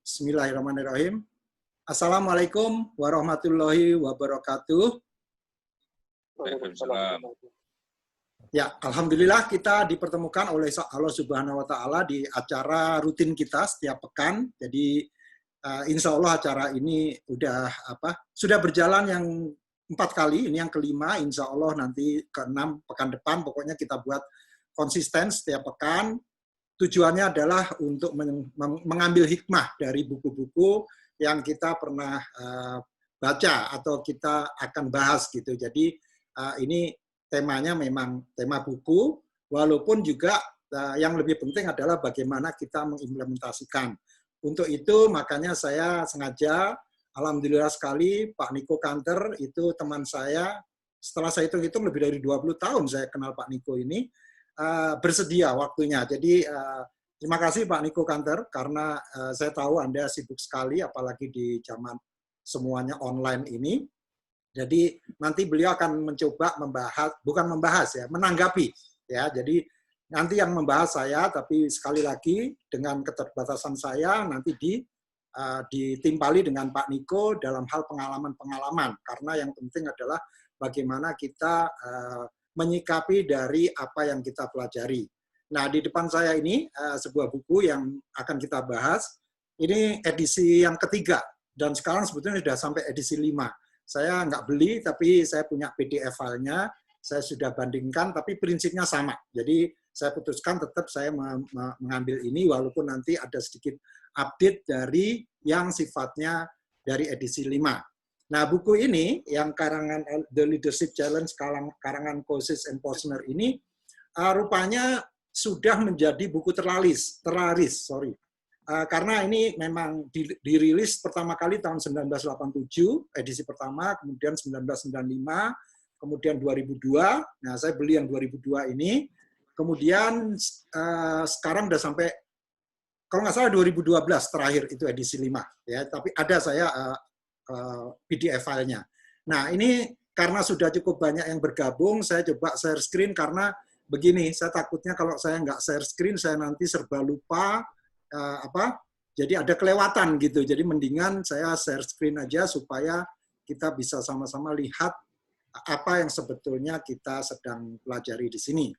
Bismillahirrahmanirrahim. Assalamualaikum warahmatullahi wabarakatuh. Waalaikumsalam. Ya, alhamdulillah kita dipertemukan oleh Allah Subhanahu wa taala di acara rutin kita setiap pekan. Jadi insya Allah acara ini sudah berjalan yang 4 kali, ini yang kelima, insya Allah nanti ke-6 pekan depan, pokoknya kita buat konsisten setiap pekan. Tujuannya adalah untuk mengambil hikmah dari buku-buku yang kita pernah baca atau kita akan bahas gitu. Jadi ini temanya memang tema buku, walaupun juga yang lebih penting adalah bagaimana kita mengimplementasikan. Untuk itu makanya saya sengaja, alhamdulillah sekali, Pak Niko Kanter itu teman saya, setelah saya hitung-hitung lebih dari 20 tahun saya kenal Pak Niko ini, bersedia waktunya. Jadi terima kasih Pak Niko Kanter, karena saya tahu Anda sibuk sekali, apalagi di zaman semuanya online ini. Jadi nanti beliau akan mencoba menanggapi ya. Jadi nanti yang membahas saya, tapi sekali lagi dengan keterbatasan saya nanti ditimpali dengan Pak Niko dalam hal pengalaman-pengalaman, karena yang penting adalah bagaimana kita menyikapi dari apa yang kita pelajari. Nah, di depan saya ini sebuah buku yang akan kita bahas. Ini edisi yang ketiga dan sekarang sebetulnya sudah sampai edisi 5. Saya nggak beli, tapi saya punya PDF filenya, saya sudah bandingkan, tapi prinsipnya sama. Jadi saya putuskan tetap saya mengambil ini, walaupun nanti ada sedikit update dari yang sifatnya dari edisi 5. Nah, buku ini, yang karangan The Leadership Challenge, karangan Kouzes and Posner ini, rupanya sudah menjadi buku terlaris. Karena ini memang dirilis pertama kali tahun 1987, edisi pertama, kemudian 1995, kemudian 2002. Nah, saya beli yang 2002 ini. Kemudian sekarang udah sampai, kalau nggak salah 2012 terakhir itu edisi 5. Ya, tapi ada saya PDF filenya. Nah, ini karena sudah cukup banyak yang bergabung, saya coba share screen karena begini, saya takutnya kalau saya nggak share screen, saya nanti serba lupa, jadi ada kelewatan gitu. Jadi mendingan saya share screen aja supaya kita bisa sama-sama lihat apa yang sebetulnya kita sedang pelajari di sini.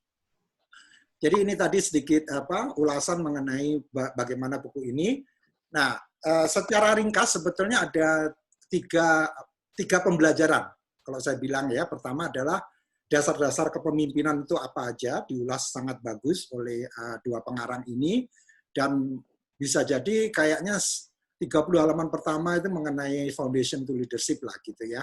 Jadi ini tadi sedikit ulasan mengenai bagaimana buku ini. Nah, secara ringkas sebetulnya ada tiga pembelajaran. Kalau saya bilang ya, pertama adalah dasar-dasar kepemimpinan itu apa aja, diulas sangat bagus oleh dua pengarang ini. Dan bisa jadi kayaknya 30 halaman pertama itu mengenai foundation to leadership lah gitu ya.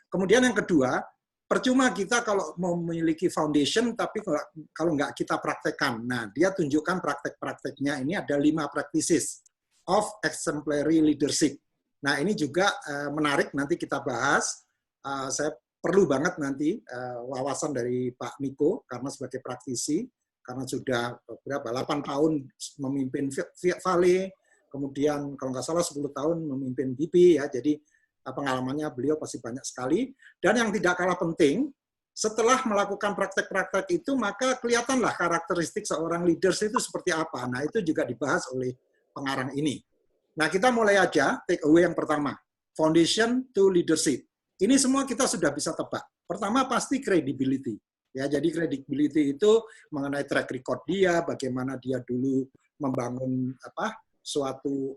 Kemudian yang kedua, percuma kita kalau memiliki foundation tapi kalau nggak kita praktekkan. Nah, dia tunjukkan praktek-prakteknya ini ada 5 practices of exemplary leadership. Nah, ini juga menarik, nanti kita bahas. Saya perlu banget nanti wawasan dari Pak Niko karena sebagai praktisi, karena sudah 8 tahun memimpin Vale, kemudian kalau nggak salah 10 tahun memimpin BP ya, jadi pengalamannya beliau pasti banyak sekali. Dan yang tidak kalah penting, setelah melakukan praktek-praktek itu, maka kelihatanlah karakteristik seorang leaders itu seperti apa. Nah, itu juga dibahas oleh pengarang ini. Nah, kita mulai aja, take away yang pertama, foundation to leadership. Ini semua kita sudah bisa tebak. Pertama pasti credibility. Ya, jadi credibility itu mengenai track record dia, bagaimana dia dulu membangun suatu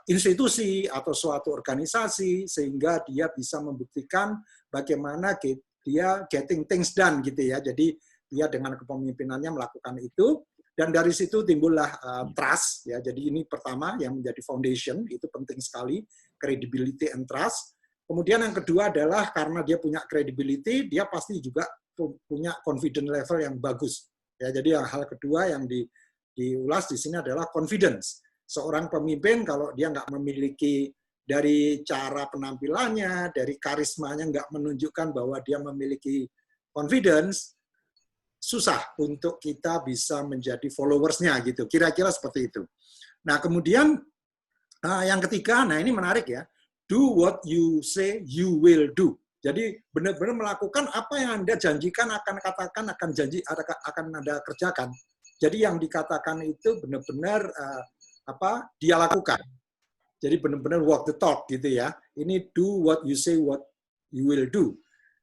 institusi atau suatu organisasi sehingga dia bisa membuktikan bagaimana dia getting things done gitu ya. Jadi dia dengan kepemimpinannya melakukan itu dan dari situ timbullah trust ya. Jadi ini pertama yang menjadi foundation, itu penting sekali, credibility and trust. Kemudian yang kedua adalah karena dia punya credibility, dia pasti juga punya confidence level yang bagus. Ya, jadi hal kedua yang diulas di sini adalah confidence. Seorang pemimpin kalau dia nggak memiliki dari cara penampilannya, dari karismanya nggak menunjukkan bahwa dia memiliki confidence, susah untuk kita bisa menjadi followers-nya gitu. Kira-kira seperti itu. Nah, kemudian yang ketiga, nah ini menarik ya. Do what you say you will do. Jadi benar-benar melakukan apa yang Anda janjikan, akan katakan, akan Anda kerjakan. Jadi yang dikatakan itu benar-benar dia lakukan. Jadi benar-benar walk the talk gitu ya. Ini do what you say, what you will do.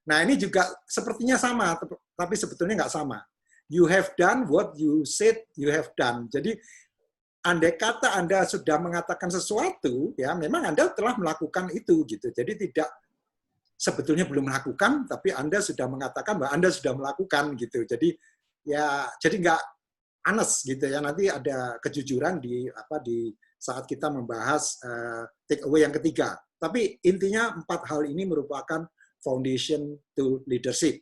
Nah ini juga sepertinya sama, tapi sebetulnya nggak sama. You have done what you said you have done. Jadi andai kata Anda sudah mengatakan sesuatu, ya memang Anda telah melakukan itu gitu. Jadi tidak sebetulnya belum melakukan, tapi Anda sudah mengatakan bahwa Anda sudah melakukan gitu. Jadi ya jadi nggak anes gitu ya. Nanti ada kejujuran di saat kita membahas take away yang ketiga. Tapi intinya 4 hal ini merupakan foundation to leadership.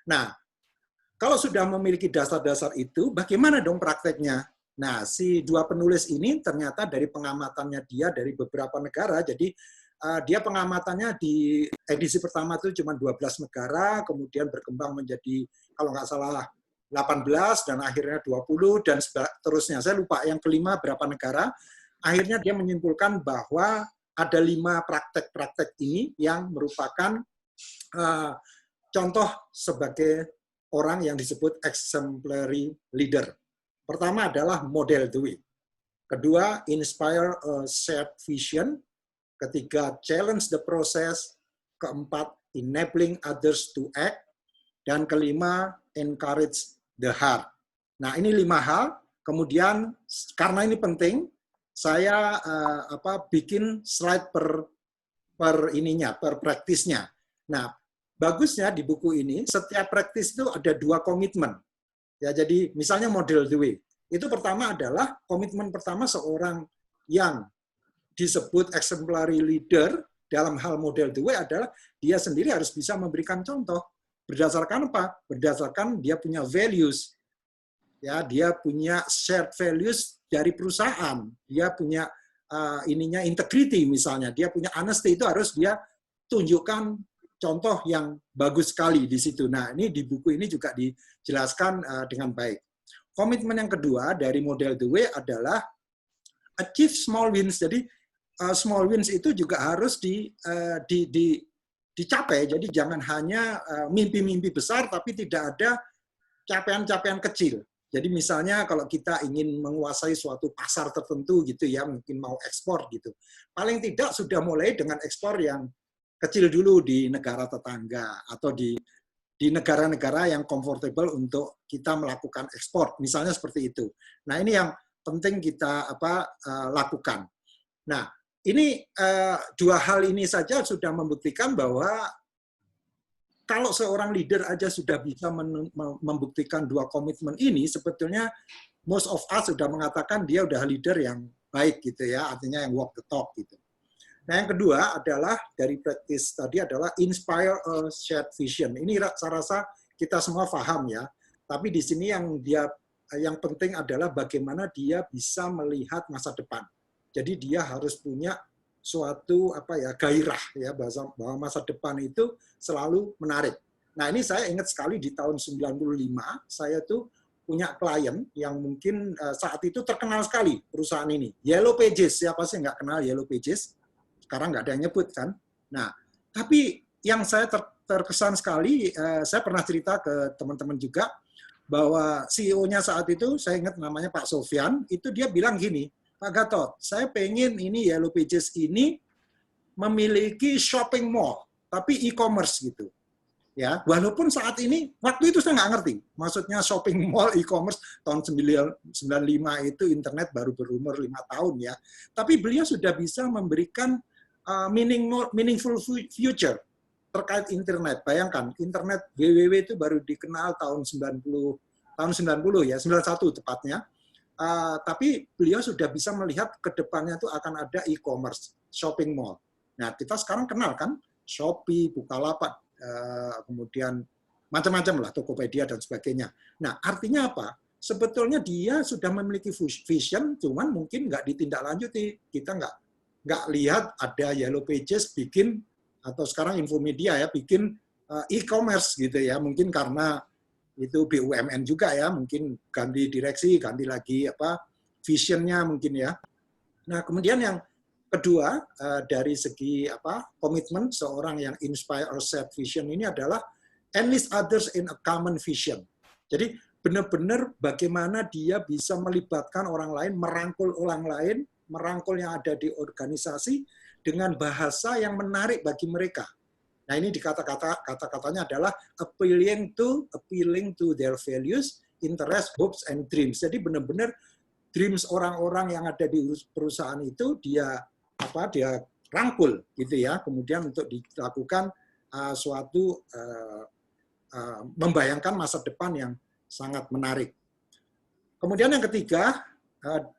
Nah, kalau sudah memiliki dasar-dasar itu, bagaimana dong prakteknya? Nah, si 2 penulis ini ternyata dari pengamatannya dia dari beberapa negara, jadi dia pengamatannya di edisi pertama itu cuma 12 negara, kemudian berkembang menjadi, kalau nggak salah, 18, dan akhirnya 20, dan seterusnya. Saya lupa yang kelima berapa negara. Akhirnya dia menyimpulkan bahwa ada 5 praktek-praktek ini yang merupakan contoh sebagai orang yang disebut exemplary leader. Pertama adalah model the way. Kedua, inspire a shared vision. Ketiga, challenge the process. Keempat, enabling others to act. Dan kelima, encourage the heart. Nah, ini 5 hal. Kemudian, karena ini penting, saya bikin slide per praktisnya. Nah, bagusnya di buku ini, setiap praktis itu ada 2 komitmen. Ya, jadi misalnya model the way. Itu pertama adalah komitmen pertama seorang yang disebut exemplary leader dalam hal model the way adalah dia sendiri harus bisa memberikan contoh. Berdasarkan apa? Berdasarkan dia punya values. Ya, dia punya shared values dari perusahaan. Dia punya integrity misalnya. Dia punya honesty, itu harus dia tunjukkan contoh yang bagus sekali di situ. Nah, ini di buku ini juga dijelaskan dengan baik. Komitmen yang kedua dari model the way adalah achieve small wins. Jadi small wins itu juga harus dicapai. Jadi jangan hanya mimpi-mimpi besar tapi tidak ada capaian-capaian kecil. Jadi misalnya kalau kita ingin menguasai suatu pasar tertentu gitu ya, mungkin mau ekspor gitu. Paling tidak sudah mulai dengan ekspor yang kecil dulu di negara tetangga atau di negara-negara yang comfortable untuk kita melakukan ekspor, misalnya seperti itu. Nah, ini yang penting kita lakukan. Nah, ini 2 hal ini saja sudah membuktikan bahwa kalau seorang leader aja sudah bisa membuktikan 2 komitmen ini, sebetulnya most of us sudah mengatakan dia udah leader yang baik gitu ya, artinya yang walk the talk gitu. Nah, yang kedua adalah dari praktis tadi adalah inspire a shared vision. Ini saya rasa kita semua paham ya. Tapi di sini yang penting adalah bagaimana dia bisa melihat masa depan. Jadi dia harus punya suatu gairah ya, bahwa masa depan itu selalu menarik. Nah, ini saya ingat sekali di tahun 95 saya tuh punya klien yang mungkin saat itu terkenal sekali perusahaan ini. Yellow Pages, siapa sih nggak kenal Yellow Pages? Sekarang nggak ada yang nyebut kan. Nah, tapi yang saya terkesan sekali, saya pernah cerita ke teman-teman juga bahwa CEO-nya saat itu, saya ingat namanya Pak Sofyan, itu dia bilang gini, Pak Gatot, saya pengen ini Yellow Pages ini memiliki shopping mall, tapi e-commerce gitu. Ya, walaupun saat ini, waktu itu saya nggak ngerti, maksudnya shopping mall e-commerce tahun 95 itu internet baru berumur 5 tahun ya. Tapi beliau sudah bisa memberikan meaningful future terkait internet. Bayangkan, internet www itu baru dikenal tahun 90 ya, 91 tepatnya. Tapi beliau sudah bisa melihat ke depannya itu akan ada e-commerce, shopping mall. Nah, kita sekarang kenal kan, Shopee, Bukalapak, kemudian macam-macam lah, Tokopedia dan sebagainya. Nah, artinya apa? Sebetulnya dia sudah memiliki vision, cuman mungkin nggak ditindaklanjuti. Kita nggak lihat ada Yellow Pages bikin, atau sekarang Infomedia ya, bikin e-commerce gitu ya, mungkin karena itu BUMN juga ya, mungkin ganti direksi, ganti lagi visionnya mungkin ya. Nah, kemudian yang kedua dari segi komitmen seorang yang inspire or set vision ini adalah enlist others in a common vision. Jadi benar-benar bagaimana dia bisa melibatkan orang lain, merangkul orang lain, merangkul yang ada di organisasi dengan bahasa yang menarik bagi mereka. Nah, ini kata-katanya adalah appealing to their values, interests, hopes, and dreams. Jadi benar-benar dreams orang-orang yang ada di perusahaan itu dia rangkul gitu ya, kemudian untuk dilakukan suatu membayangkan masa depan yang sangat menarik. Kemudian yang ketiga,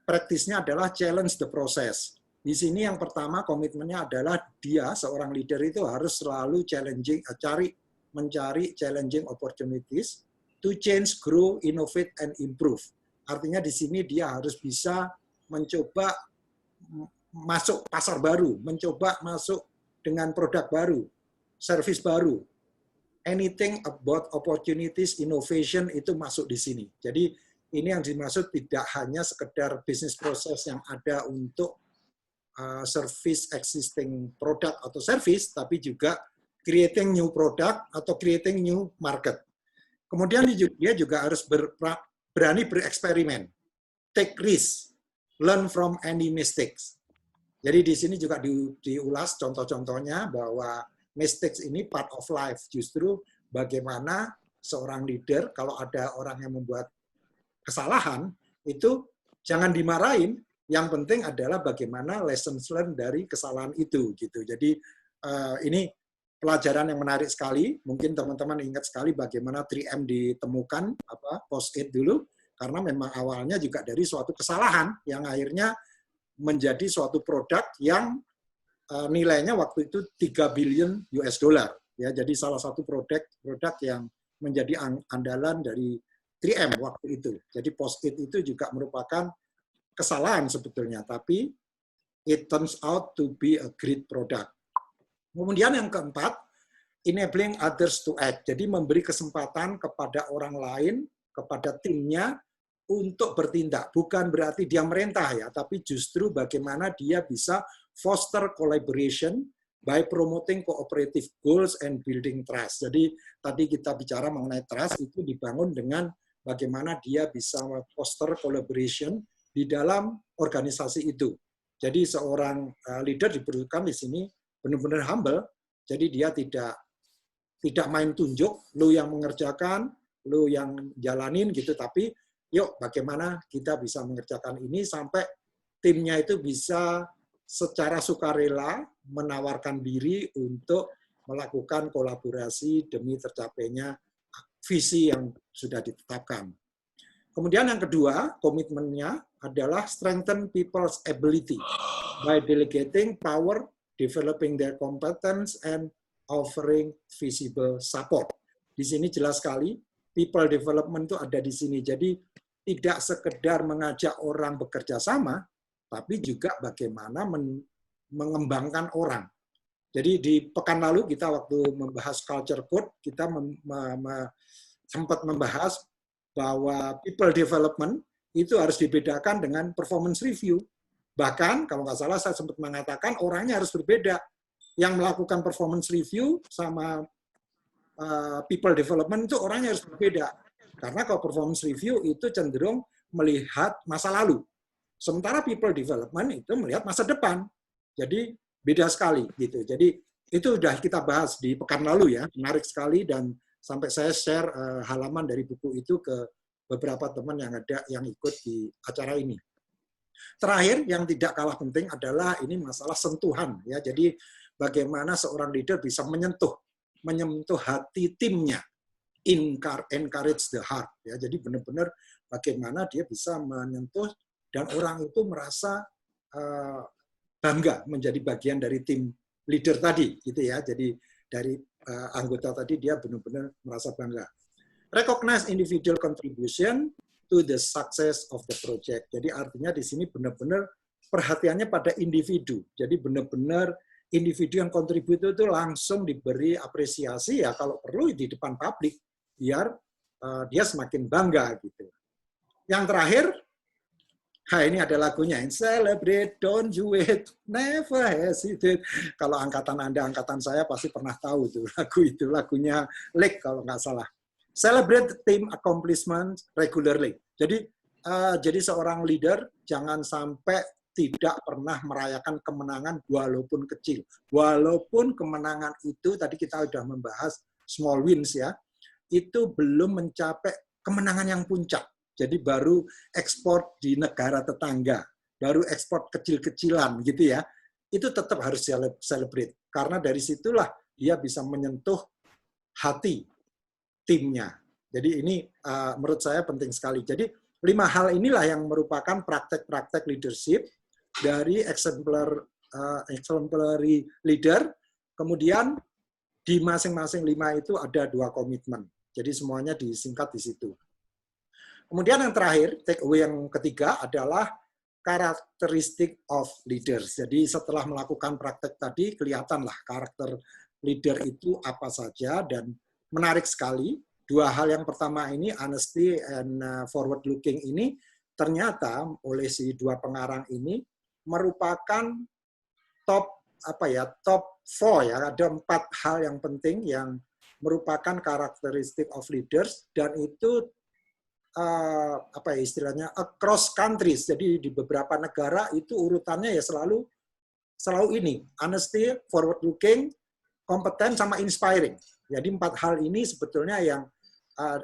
praktisnya adalah challenge the process. Di sini yang pertama komitmennya adalah dia seorang leader itu harus selalu mencari challenging opportunities to change, grow, innovate, and improve. Artinya di sini dia harus bisa mencoba masuk pasar baru, mencoba masuk dengan produk baru, service baru. Anything about opportunities, innovation itu masuk di sini. Jadi ini yang dimaksud tidak hanya sekedar bisnis proses yang ada untuk service existing product atau service, tapi juga creating new product atau creating new market. Kemudian dia juga harus berani bereksperimen, take risk, learn from any mistakes. Jadi di sini juga diulas contoh-contohnya bahwa mistakes ini part of life. Justru bagaimana seorang leader kalau ada orang yang membuat kesalahan itu jangan dimarahin. Yang penting adalah bagaimana lessons learned dari kesalahan itu, gitu. Jadi ini pelajaran yang menarik sekali. Mungkin teman-teman ingat sekali bagaimana 3M ditemukan, post-it dulu, karena memang awalnya juga dari suatu kesalahan yang akhirnya menjadi suatu produk yang nilainya waktu itu 3 billion US dollar. Ya, jadi salah satu produk yang menjadi andalan dari 3M waktu itu. Jadi post-it itu juga merupakan kesalahan sebetulnya, tapi it turns out to be a great product. Kemudian yang keempat, enabling others to act. Jadi memberi kesempatan kepada orang lain, kepada timnya untuk bertindak. Bukan berarti dia merintah ya, tapi justru bagaimana dia bisa foster collaboration by promoting cooperative goals and building trust. Jadi tadi kita bicara mengenai trust itu dibangun dengan bagaimana dia bisa foster collaboration di dalam organisasi itu. Jadi seorang leader diperlukan di sini benar-benar humble. Jadi dia tidak main tunjuk, lu yang mengerjakan, lu yang jalanin gitu, tapi yuk bagaimana kita bisa mengerjakan ini sampai timnya itu bisa secara sukarela menawarkan diri untuk melakukan kolaborasi demi tercapainya visi yang sudah ditetapkan. Kemudian yang kedua, komitmennya adalah strengthen people's ability by delegating power, developing their competence, and offering visible support. Di sini jelas sekali, people development itu ada di sini. Jadi tidak sekedar mengajak orang bekerja sama, tapi juga bagaimana mengembangkan orang. Jadi di pekan lalu kita waktu membahas culture code, kita sempat membahas bahwa people development itu harus dibedakan dengan performance review. Bahkan, kalau nggak salah saya sempat mengatakan orangnya harus berbeda. Yang melakukan performance review sama people development itu orangnya harus berbeda. Karena kalau performance review itu cenderung melihat masa lalu. Sementara people development itu melihat masa depan. Jadi beda sekali gitu. Jadi itu sudah kita bahas di pekan lalu ya, menarik sekali, dan sampai saya share halaman dari buku itu ke beberapa teman yang ikut di acara ini. Terakhir yang tidak kalah penting adalah ini masalah sentuhan ya. Jadi bagaimana seorang leader bisa menyentuh hati timnya, encourage the heart ya. Jadi benar-benar bagaimana dia bisa menyentuh dan orang itu merasa bangga menjadi bagian dari tim leader tadi gitu ya. Jadi dari anggota tadi dia benar-benar merasa bangga. Recognize individual contribution to the success of the project. Jadi artinya di sini benar-benar perhatiannya pada individu. Jadi benar-benar individu yang kontribusi itu langsung diberi apresiasi ya, kalau perlu di depan publik biar dia semakin bangga gitu. Yang terakhir, ini ada lagunya, Celebrate, don't you wait, never hesitate. Kalau angkatan Anda, angkatan saya pasti pernah tahu tuh lagu itu, lagunya Lake kalau nggak salah. celebrate team accomplishment regularly. Jadi seorang leader jangan sampai tidak pernah merayakan kemenangan walaupun kecil. Walaupun kemenangan itu tadi kita sudah membahas small wins ya, itu belum mencapai kemenangan yang puncak. Jadi baru ekspor di negara tetangga, baru ekspor kecil-kecilan gitu ya. Itu tetap harus celebrate karena dari situlah dia bisa menyentuh hati timnya. Jadi ini menurut saya penting sekali. Jadi 5 hal inilah yang merupakan praktek-praktek leadership dari exemplary leader. Kemudian di masing-masing 5 itu ada 2 komitmen. Jadi semuanya disingkat di situ. Kemudian yang terakhir, take away yang ketiga adalah characteristic of leaders. Jadi setelah melakukan praktek tadi, kelihatanlah karakter leader itu apa saja, dan menarik sekali. 2 hal yang pertama ini, honesty and forward looking ini, ternyata oleh si 2 pengarang ini merupakan top 4 ya. Ada 4 hal yang penting yang merupakan karakteristik of leaders, dan itu istilahnya across countries. Jadi di beberapa negara itu urutannya ya selalu ini, honesty, forward looking, kompeten, sama inspiring. Jadi 4 hal ini sebetulnya yang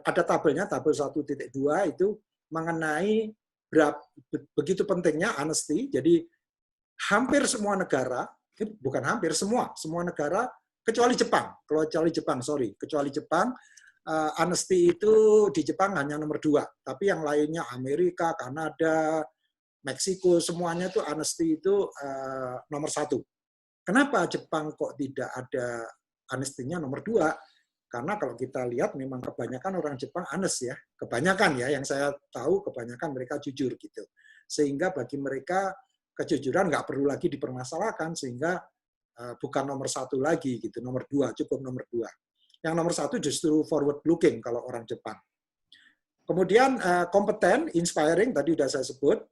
ada tabelnya, tabel 1.2 itu mengenai begitu pentingnya honesty. Jadi hampir semua negara, bukan hampir, semua negara kecuali Jepang, honesty itu di Jepang hanya nomor 2, tapi yang lainnya Amerika, Kanada, Meksiko, semuanya itu honesty itu nomor 1. Kenapa Jepang kok tidak ada honesty-nya nomor 2? Karena kalau kita lihat memang kebanyakan orang Jepang honest ya, kebanyakan ya, yang saya tahu kebanyakan mereka jujur gitu. Sehingga bagi mereka kejujuran nggak perlu lagi dipermasalahkan, sehingga bukan nomor 1 lagi gitu, nomor 2, cukup nomor 2. Yang nomor 1 justru forward looking kalau orang Jepang. Kemudian kompeten, inspiring tadi sudah saya sebut.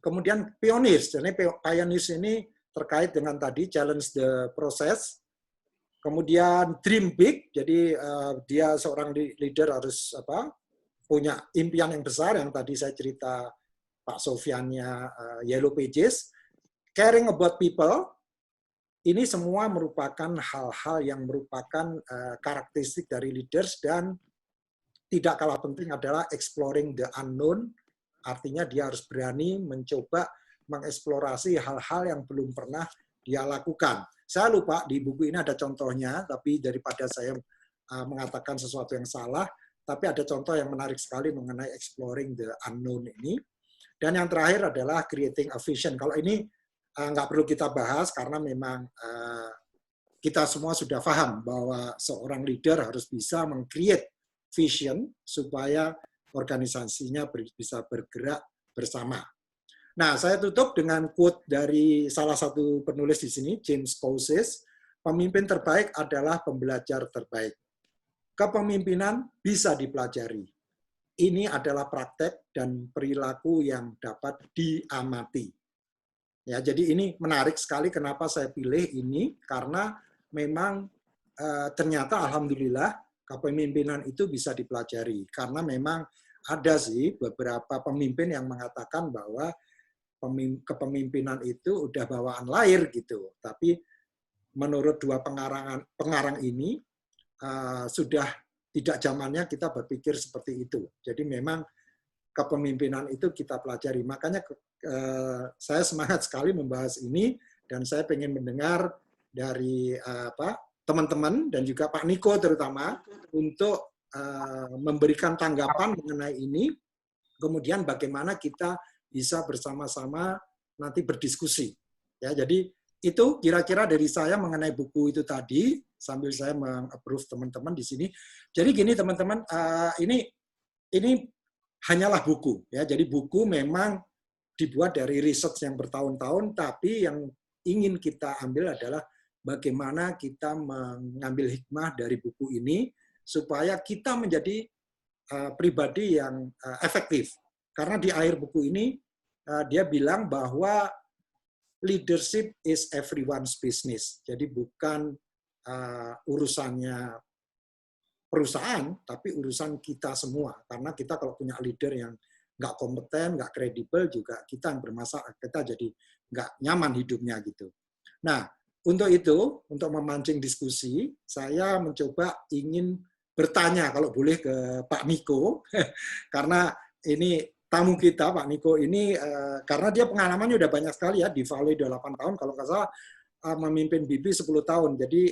Kemudian pioneers, jadi pioneers ini terkait dengan tadi challenge the process. Kemudian dream big, jadi dia seorang leader harus punya impian yang besar, yang tadi saya cerita Pak Sofyannya Yellow Pages. Caring about people, ini semua merupakan hal-hal yang merupakan karakteristik dari leaders, dan tidak kalah penting adalah exploring the unknown, artinya dia harus berani mencoba mengeksplorasi hal-hal yang belum pernah dia lakukan. Saya lupa di buku ini ada contohnya, tapi daripada saya mengatakan sesuatu yang salah, tapi ada contoh yang menarik sekali mengenai exploring the unknown ini. Dan yang terakhir adalah creating a vision. Kalau ini nggak perlu kita bahas karena memang kita semua sudah paham bahwa seorang leader harus bisa meng-create vision supaya organisasinya bisa bergerak bersama. Nah, saya tutup dengan quote dari salah satu penulis di sini, James Cowles, pemimpin terbaik adalah pembelajar terbaik. Kepemimpinan bisa dipelajari. Ini adalah praktek dan perilaku yang dapat diamati. Ya, jadi ini menarik sekali kenapa saya pilih ini, karena memang ternyata alhamdulillah kepemimpinan itu bisa dipelajari. Karena memang ada sih beberapa pemimpin yang mengatakan bahwa kepemimpinan itu udah bawaan lahir gitu. Tapi menurut 2 pengarang ini sudah tidak zamannya kita berpikir seperti itu. Jadi memang kepemimpinan itu kita pelajari. Makanya saya semangat sekali membahas ini, dan saya ingin mendengar dari teman-teman dan juga Pak Niko terutama untuk memberikan tanggapan mengenai ini. Kemudian bagaimana kita bisa bersama-sama nanti berdiskusi. Ya, jadi itu kira-kira dari saya mengenai buku itu tadi, sambil saya meng-approve teman-teman di sini. Jadi gini teman-teman, ini hanyalah buku ya. Jadi buku memang dibuat dari research yang bertahun-tahun, tapi yang ingin kita ambil adalah bagaimana kita mengambil hikmah dari buku ini supaya kita menjadi pribadi yang efektif. Karena di akhir buku ini dia bilang bahwa leadership is everyone's business. Jadi bukan urusannya perusahaan, tapi urusan kita semua. Karena kita kalau punya leader yang nggak kompeten, nggak kredibel, juga kita yang bermasalah, kita jadi nggak nyaman hidupnya gitu. Nah, untuk itu, untuk memancing diskusi, saya mencoba ingin bertanya kalau boleh ke Pak Niko, karena ini tamu kita, Pak Niko ini, karena dia pengalamannya udah banyak sekali ya, di Vale 8 tahun, kalau nggak salah memimpin BP 10 tahun, jadi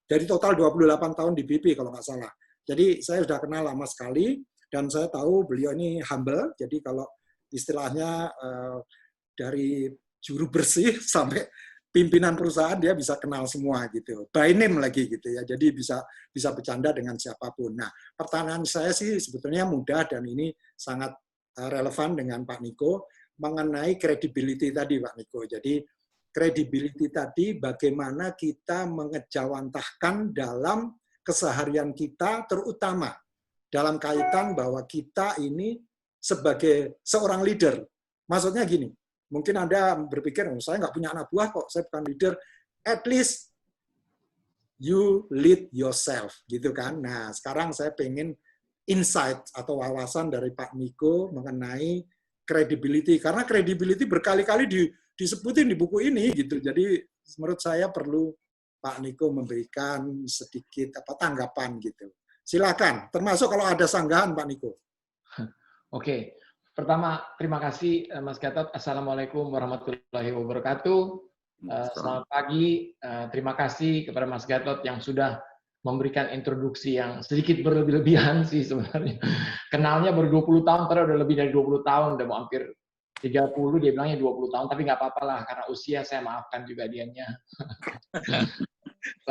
dari total 28 tahun di BP kalau nggak salah. Jadi saya sudah kenal lama sekali, dan saya tahu beliau ini humble, jadi kalau istilahnya dari juru bersih sampai pimpinan perusahaan dia bisa kenal semua gitu, by name lagi gitu ya, jadi bisa bercanda dengan siapapun. Nah, pertanyaan saya sih sebetulnya mudah dan ini sangat relevan dengan Pak Niko mengenai credibility tadi, Pak Niko. Jadi credibility tadi bagaimana kita mengejawantahkan dalam keseharian kita, terutama dalam kaitan bahwa kita ini sebagai seorang leader. Maksudnya gini, mungkin Anda berpikir, oh, saya nggak punya anak buah kok, saya bukan leader. At least you lead yourself, gitu kan. Nah, sekarang saya pengen insight atau wawasan dari Pak Niko mengenai credibility. Karena credibility berkali-kali disebutin di buku ini, gitu. Jadi menurut saya perlu Pak Niko memberikan sedikit tanggapan gitu. Silakan, termasuk kalau ada sanggahan Pak Niko. Oke, pertama terima kasih Mas Gatot. Assalamualaikum warahmatullahi wabarakatuh. Selamat pagi. Terima kasih kepada Mas Gatot yang sudah memberikan introduksi yang sedikit berlebih-lebihan sih sebenarnya. Kenalnya baru 20 tahun, padahal udah lebih dari 20 tahun, udah mau hampir 30, dia bilangnya 20 tahun, tapi nggak apa-apa lah, karena usia saya maafkan juga dianya.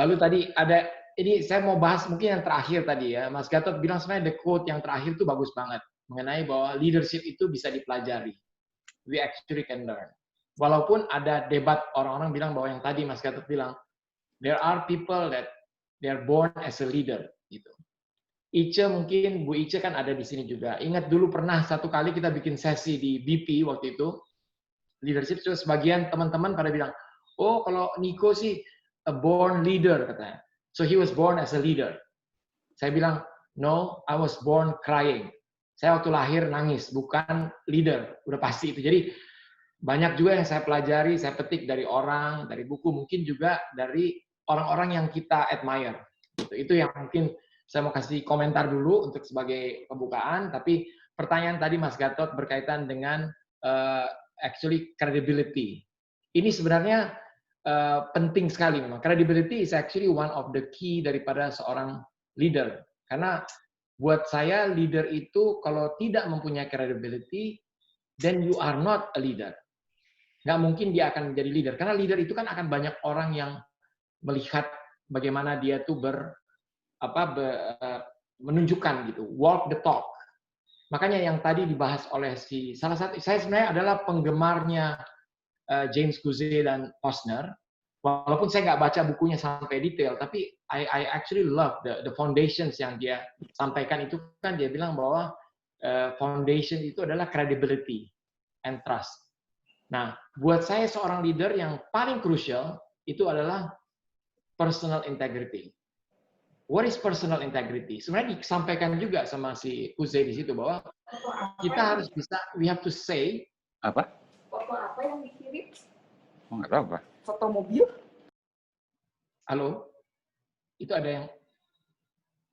Lalu tadi ada, ini saya mau bahas mungkin yang terakhir tadi ya, Mas Gatot bilang sebenarnya the quote yang terakhir itu bagus banget, mengenai bahwa leadership itu bisa dipelajari. We actually can learn. Walaupun ada debat orang-orang bilang bahwa yang tadi Mas Gatot bilang, there are people that they are born as a leader. Gitu. Ice mungkin, Bu Ice kan ada di sini juga. Ingat dulu pernah satu kali kita bikin sesi di BP waktu itu, leadership, so sebagian teman-teman pada bilang, oh kalau Niko sih a born leader katanya. So he was born as a leader. Saya bilang, no, I was born crying. Saya waktu lahir nangis, bukan leader, udah pasti itu. Jadi banyak juga yang saya pelajari, saya petik dari orang, dari buku, mungkin juga dari orang-orang yang kita admire. Itu yang mungkin saya mau kasih komentar dulu untuk sebagai pembukaan. Tapi pertanyaan tadi Mas Gatot berkaitan dengan actually credibility. Ini sebenarnya penting sekali memang. Credibility is actually one of the key daripada seorang leader. Karena buat saya leader itu kalau tidak mempunyai credibility, then you are not a leader. Nggak mungkin dia akan menjadi leader. Karena leader itu kan akan banyak orang yang melihat bagaimana dia tuh menunjukkan gitu, walk the talk. Makanya yang tadi dibahas oleh salah satu, saya sebenarnya adalah penggemarnya James Guzzi dan Posner. Walaupun saya nggak baca bukunya sampai detail, tapi I actually love the foundations yang dia sampaikan itu kan dia bilang bahwa foundation itu adalah credibility and trust. Nah, buat saya seorang leader yang paling krusial itu adalah personal integrity. What is personal integrity? Sebenarnya disampaikan juga sama si Uze di situ bahwa kita harus bisa, we have to say. Apa? Foto apa yang dikirim? Oh, nggak tahu apa. Foto mobil? Halo? Itu ada yang,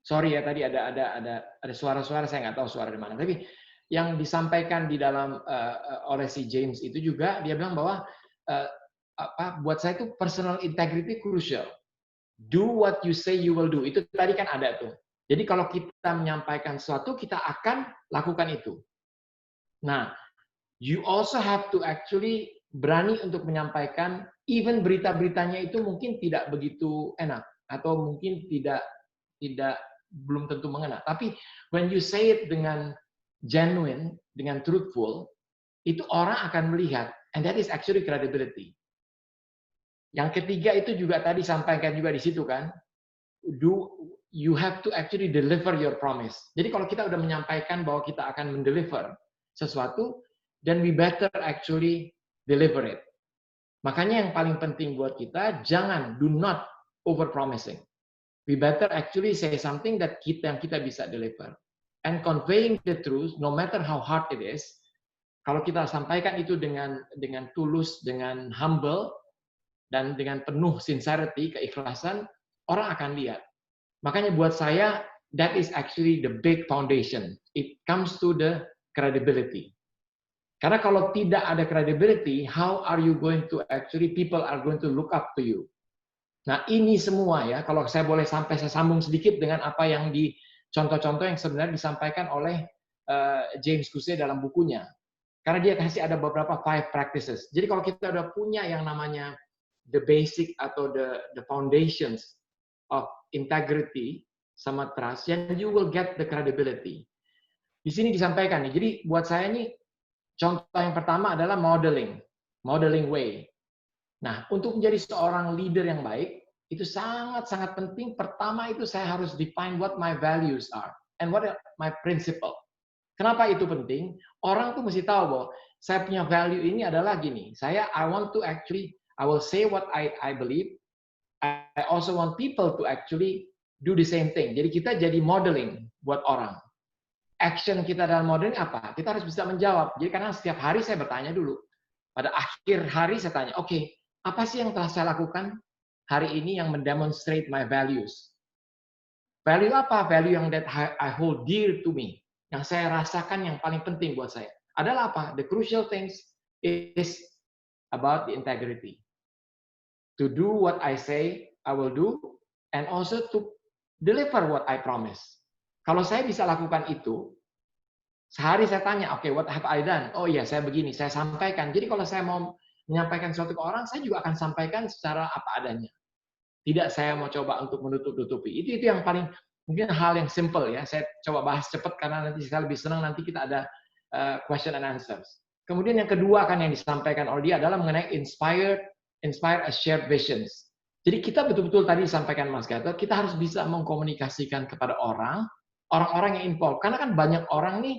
sorry ya tadi ada suara-suara, saya nggak tahu suara di mana. Tapi yang disampaikan di dalam oleh si James itu juga dia bilang bahwa buat saya itu personal integrity crucial. Do what you say you will do. Itu tadi kan ada tuh. Jadi kalau kita menyampaikan sesuatu, kita akan lakukan itu. Nah, you also have to actually berani untuk menyampaikan, even berita-beritanya itu mungkin tidak begitu enak atau mungkin tidak belum tentu mengena. Tapi when you say it dengan genuine, dengan truthful, itu orang akan melihat, and that is actually credibility. Yang ketiga itu juga tadi sampaikan juga di situ kan, you have to actually deliver your promise. Jadi kalau kita udah menyampaikan bahwa kita akan mendeliver sesuatu, then we better actually deliver it. Makanya yang paling penting buat kita, do not over promising. we better actually say something that yang kita bisa deliver. And conveying the truth, no matter how hard it is, kalau kita sampaikan itu dengan tulus, dengan humble, dan dengan penuh sincerity, keikhlasan, orang akan lihat. Makanya buat saya, that is actually the big foundation. It comes to the credibility. Karena kalau tidak ada credibility, how are you going to actually, people are going to look up to you. Nah ini semua ya, kalau saya boleh sampai saya sambung sedikit dengan apa yang di contoh-contoh yang sebenarnya disampaikan oleh James Gusey dalam bukunya. Karena dia kasih ada beberapa 5 practices. Jadi kalau kita udah punya yang namanya the basic atau the foundations of integrity sama trust, then you will get the credibility. Di sini disampaikan nih. Jadi buat saya nih contoh yang pertama adalah modeling way. Nah, untuk menjadi seorang leader yang baik, itu sangat-sangat penting. Pertama itu saya harus define what my values are and what are my principle. Kenapa itu penting? Orang tuh mesti tahu bahwa saya punya value ini adalah gini. I will say what I believe. I also want people to actually do the same thing. Jadi kita jadi modeling buat orang. Action kita dalam modeling apa? Kita harus bisa menjawab. Jadi karena setiap hari saya bertanya dulu. Pada akhir hari saya tanya, oke, apa sih yang telah saya lakukan hari ini yang mendemonstrate my values? Value apa? Value yang that I hold dear to me. Yang saya rasakan yang paling penting buat saya. Adalah apa? The crucial things is about the integrity. To do what I say I will do, and also to deliver what I promise. Kalau saya bisa lakukan itu, sehari saya tanya, oke, what have I done? Oh iya, saya begini, saya sampaikan. Jadi kalau saya mau menyampaikan sesuatu ke orang, saya juga akan sampaikan secara apa adanya. Tidak saya mau coba untuk menutup-tutupi. Itu yang paling, mungkin hal yang simple ya. Saya coba bahas cepat karena nanti saya lebih senang nanti kita ada question and answers. Kemudian yang kedua kan yang disampaikan oleh dia adalah mengenai inspire a shared visions. Jadi kita betul-betul tadi disampaikan Mas Gatot, kita harus bisa mengkomunikasikan kepada orang-orang yang involved. Karena kan banyak orang nih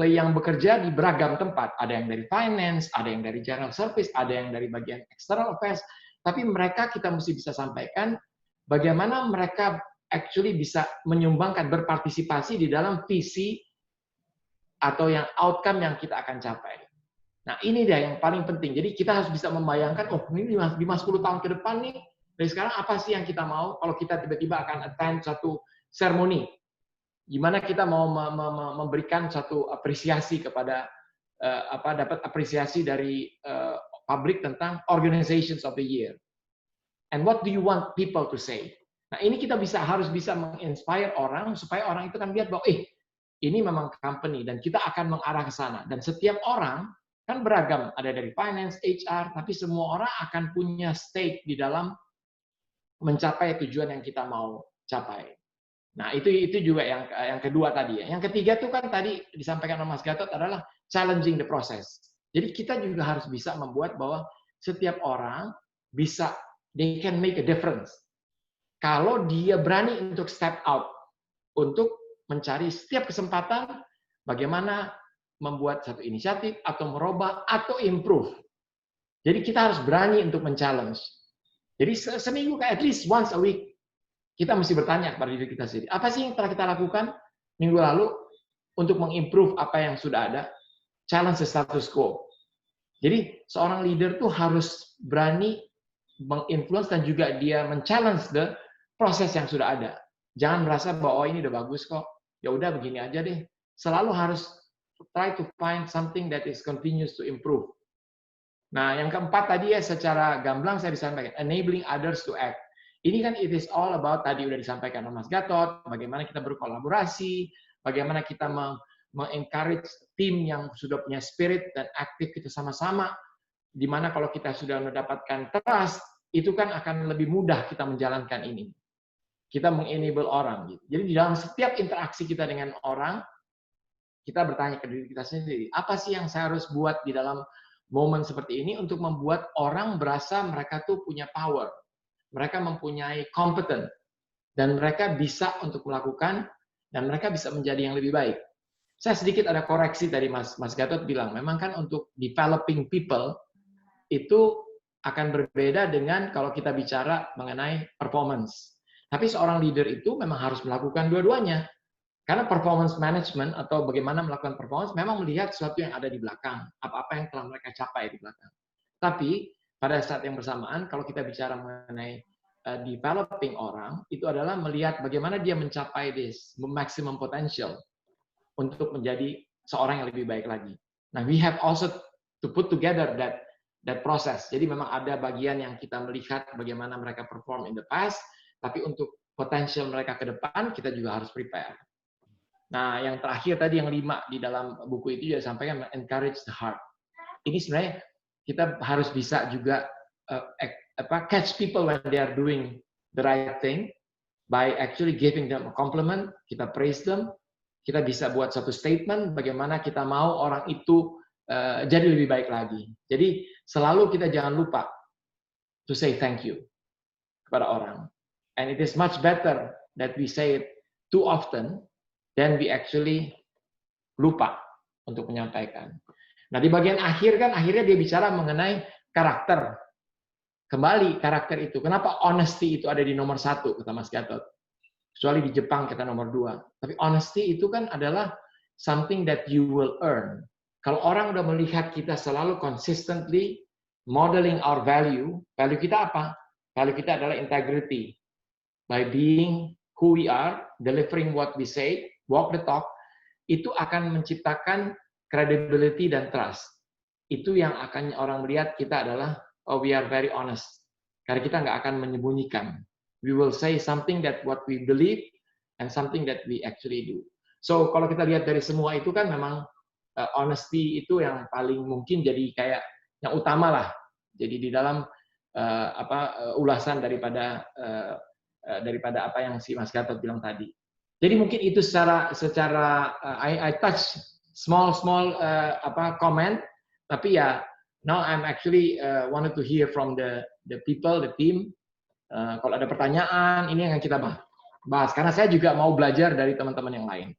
yang bekerja di beragam tempat. Ada yang dari finance, ada yang dari general service, ada yang dari bagian external affairs. Tapi mereka kita mesti bisa sampaikan bagaimana mereka actually bisa menyumbangkan, berpartisipasi di dalam visi atau yang outcome yang kita akan capai. Nah ini dia yang paling penting. Jadi kita harus bisa membayangkan, oh ini 5-10 tahun ke depan nih, dari sekarang apa sih yang kita mau kalau kita tiba-tiba akan attend satu seremoni. Gimana kita mau memberikan satu apresiasi kepada dapat apresiasi dari publik tentang organizations of the year. And what do you want people to say? Nah, ini kita harus bisa menginspire orang supaya orang itu kan lihat bahwa ini memang company dan kita akan mengarah ke sana. Dan setiap orang kan beragam, ada dari finance, HR, tapi semua orang akan punya stake di dalam mencapai tujuan yang kita mau capai. Nah, itu juga yang kedua tadi ya. Yang ketiga tuh kan tadi disampaikan oleh Mas Gatot adalah challenging the process. Jadi kita juga harus bisa membuat bahwa setiap orang bisa, they can make a difference. Kalau dia berani untuk step out, untuk mencari setiap kesempatan bagaimana membuat satu inisiatif atau merubah atau improve. Jadi kita harus berani untuk men-challenge. Jadi seminggu at least once a week kita mesti bertanya kepada diri kita sendiri, apa sih yang telah kita lakukan minggu lalu untuk mengimprove apa yang sudah ada, challenge the status quo. Jadi seorang leader tuh harus berani menginfluence dan juga dia men-challenge the proses yang sudah ada. Jangan merasa bahwa ini udah bagus kok, ya udah begini aja deh. Selalu harus try to find something that is continuous to improve. Nah, yang keempat tadi ya secara gamblang saya bisa sampaikan, enabling others to act. Ini kan it is all about tadi udah disampaikan oleh Mas Gatot, bagaimana kita berkolaborasi, bagaimana kita mengencourage tim yang sudah punya spirit dan aktif kita sama-sama, di mana kalau kita sudah mendapatkan trust, itu kan akan lebih mudah kita menjalankan ini. Kita mengenable orang. Gitu. Jadi di dalam setiap interaksi kita dengan orang, kita bertanya ke diri kita sendiri, apa sih yang saya harus buat di dalam momen seperti ini untuk membuat orang berasa mereka tuh punya power. Mereka mempunyai kompeten dan mereka bisa untuk melakukan dan mereka bisa menjadi yang lebih baik. Saya sedikit ada koreksi tadi Mas Gatot bilang, memang kan untuk developing people itu akan berbeda dengan kalau kita bicara mengenai performance. Tapi seorang leader itu memang harus melakukan dua-duanya. Karena performance management atau bagaimana melakukan performance memang melihat sesuatu yang ada di belakang, apa-apa yang telah mereka capai di belakang. Tapi pada saat yang bersamaan, kalau kita bicara mengenai developing orang, itu adalah melihat bagaimana dia mencapai maximum potential untuk menjadi seorang yang lebih baik lagi. Nah, we have also to put together that process. Jadi memang ada bagian yang kita melihat bagaimana mereka perform in the past, tapi untuk potential mereka ke depan kita juga harus prepare. Nah, yang terakhir tadi yang 5 di dalam buku itu juga sampaikan encourage the heart. Ini sebenarnya kita harus bisa juga catch people when they are doing the right thing by actually giving them a compliment, kita praise them, kita bisa buat satu statement bagaimana kita mau orang itu jadi lebih baik lagi. Jadi selalu kita jangan lupa to say thank you kepada orang. And it is much better that we say it too often than we actually lupa untuk menyampaikan. Nah, di bagian akhir kan akhirnya dia bicara mengenai karakter. Kembali karakter itu. Kenapa honesty itu ada di nomor 1 kata Mas Gatot? Kecuali di Jepang kita nomor 2. Tapi honesty itu kan adalah something that you will earn. Kalau orang udah melihat kita selalu consistently modeling our value kita apa? Value kita adalah integrity. By being who we are, delivering what we say, walk the talk, itu akan menciptakan credibility dan trust. Itu yang akan orang melihat kita adalah, oh, we are very honest. Karena kita nggak akan menyembunyikan. We will say something that what we believe and something that we actually do. So kalau kita lihat dari semua itu kan memang honesty itu yang paling mungkin jadi kayak yang utama lah. Jadi di dalam ulasan daripada apa yang si Mas Gatot bilang tadi. Jadi mungkin itu secara I touch small comment, tapi ya now I'm actually wanted to hear from the people, the team. Kalau ada pertanyaan, ini yang kita bahas. Karena saya juga mau belajar dari teman-teman yang lain.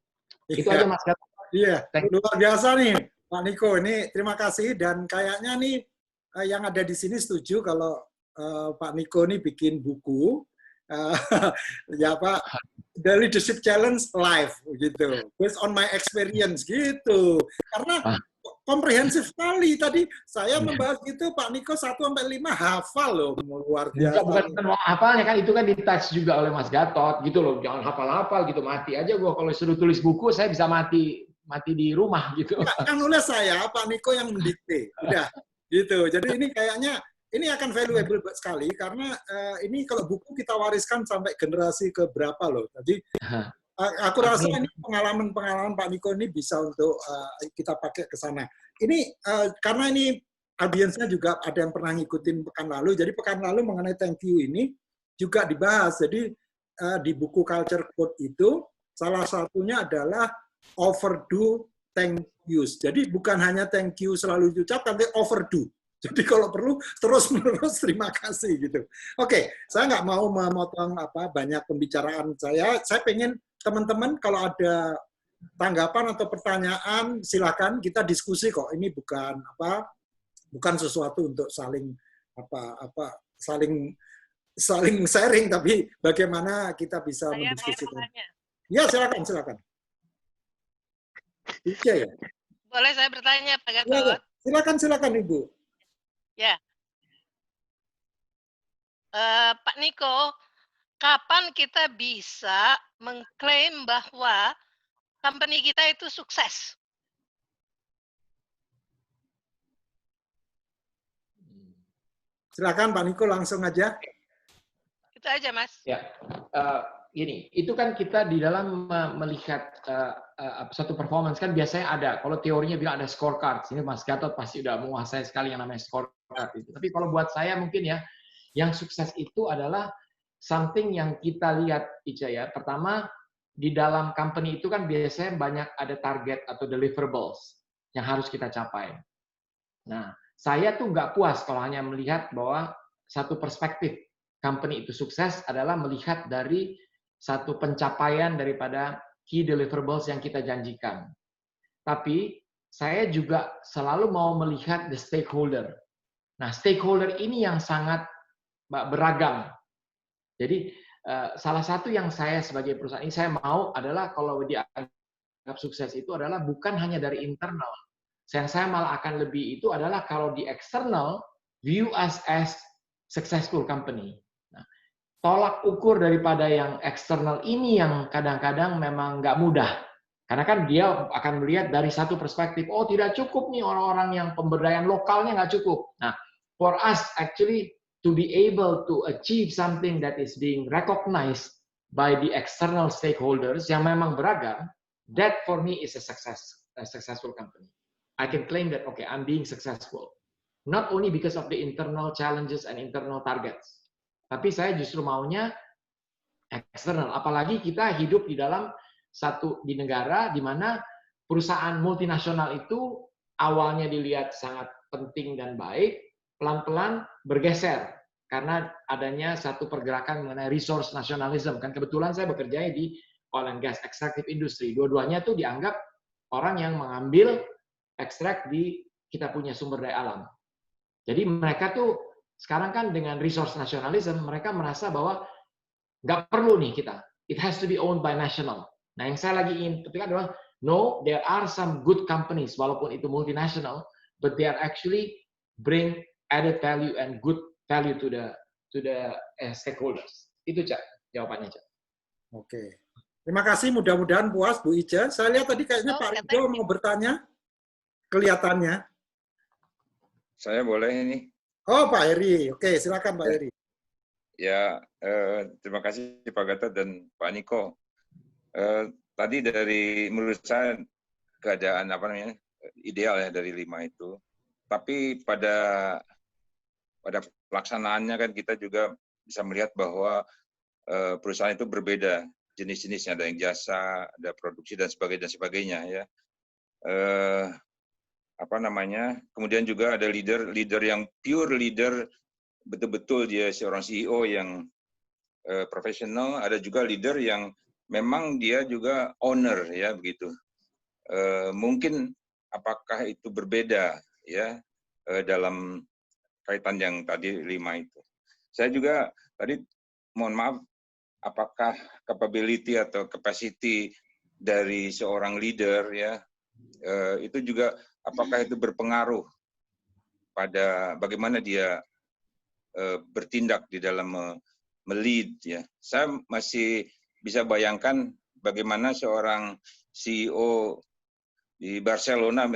Itu aja Mas Gatot. Iya, luar biasa nih Pak Niko. Ini terima kasih dan kayaknya nih yang ada di sini setuju kalau Pak Niko nih bikin buku. Ya Pak, The Leadership Challenge live gitu, based on my experience gitu. Karena komprehensif sekali tadi saya membahas gitu, Pak Niko 1 sampai 5 hafal loh, luar biasa. Bukan hafalnya kan itu kan di-touch juga oleh Mas Gatot gitu loh, jangan hafal-hafal gitu, mati aja gua kalau suruh tulis buku saya bisa mati di rumah gitu. Yang nulis saya, Pak Niko yang mendikte, udah gitu. Jadi ini kayaknya ini akan valuable sekali karena ini kalau buku kita wariskan sampai generasi ke berapa loh. Jadi aku rasa ini pengalaman Pak Niko ini bisa untuk kita pakai ke sana. Ini karena ini audiensnya juga ada yang pernah ngikutin pekan lalu. Jadi pekan lalu mengenai thank you ini juga dibahas. Jadi di buku Culture Code itu salah satunya adalah overdo thank yous. Jadi bukan hanya thank you selalu diucapkan, tapi overdo. Jadi kalau perlu terus-menerus terima kasih gitu. Oke, saya nggak mau memotong banyak pembicaraan saya. Saya pengen teman-teman kalau ada tanggapan atau pertanyaan silakan kita diskusi kok. Ini bukan sesuatu untuk saling saling sharing, tapi bagaimana kita bisa mendiskusikan. Ya silakan. Iya ya. Boleh saya bertanya Pak Gatot? Ya, silakan Ibu. Ya, Pak Niko, kapan kita bisa mengklaim bahwa company kita itu sukses? Silakan Pak Niko langsung aja. Itu aja Mas. Ya, gini, itu kan kita di dalam melihat satu performance kan biasanya ada. Kalau teorinya bilang ada scorecard. Ini Mas Gatot pasti udah menguasai sekali yang namanya scorecard itu. Tapi kalau buat saya mungkin ya, yang sukses itu adalah something yang kita lihat, Ica ya. Pertama, di dalam company itu kan biasanya banyak ada target atau deliverables yang harus kita capai. Nah, saya tuh nggak puas kalau hanya melihat bahwa satu perspektif company itu sukses adalah melihat dari satu pencapaian daripada key deliverables yang kita janjikan. Tapi saya juga selalu mau melihat the stakeholder. Nah, stakeholder ini yang sangat beragam. Jadi salah satu yang saya sebagai perusahaan ini saya mau adalah kalau dianggap sukses itu adalah bukan hanya dari internal. Yang saya malah akan lebih itu adalah kalau di eksternal view us as successful company. Nah, tolak ukur daripada yang eksternal ini yang kadang-kadang memang nggak mudah. Karena kan dia akan melihat dari satu perspektif, oh tidak cukup nih orang-orang yang pemberdayaan lokalnya nggak cukup. Nah, for us actually to be able to achieve something that is being recognized by the external stakeholders yang memang beragam, that for me is a successful company. I can claim that, okay, I'm being successful. Not only because of the internal challenges and internal targets, tapi saya justru maunya eksternal. Apalagi kita hidup di dalam di negara di mana perusahaan multinasional itu awalnya dilihat sangat penting dan baik, pelan-pelan bergeser karena adanya satu pergerakan mengenai resource nationalism. Kan kebetulan saya bekerja di oil and gas extractive industry. Dua-duanya itu dianggap orang yang mengambil ekstrak di kita punya sumber daya alam. Jadi mereka tuh sekarang kan dengan resource nationalism, mereka merasa bahwa nggak perlu nih kita. It has to be owned by national. Nah, yang saya lagi ingin ketika adalah, no, there are some good companies, walaupun itu multinational, but they are actually bring added value and good value to the stakeholders. Itu, Cak, jawabannya, Cak. Oke. Terima kasih, mudah-mudahan puas Bu Ija. Saya lihat tadi kayaknya Pak Rido mau bertanya. Kelihatannya. Saya boleh ini. Oh, Pak Heri. Oke, silakan Pak Heri. Ya, terima kasih Pak Gatot dan Pak Niko. Tadi dari menurut saya keadaan ideal ya dari 5 itu. Tapi pada pelaksanaannya kan kita juga bisa melihat bahwa perusahaan itu berbeda jenis-jenisnya, ada yang jasa, ada produksi dan sebagainya ya. Kemudian juga ada leader yang pure leader, betul-betul dia seorang CEO yang profesional, ada juga leader yang memang dia juga owner ya begitu. Mungkin apakah itu berbeda ya dalam kaitan yang tadi 5 itu. Saya juga tadi mohon maaf, apakah capability atau capacity dari seorang leader ya itu juga apakah itu berpengaruh pada bagaimana dia bertindak di dalam melead ya. Saya masih bisa bayangkan bagaimana seorang CEO di Barcelona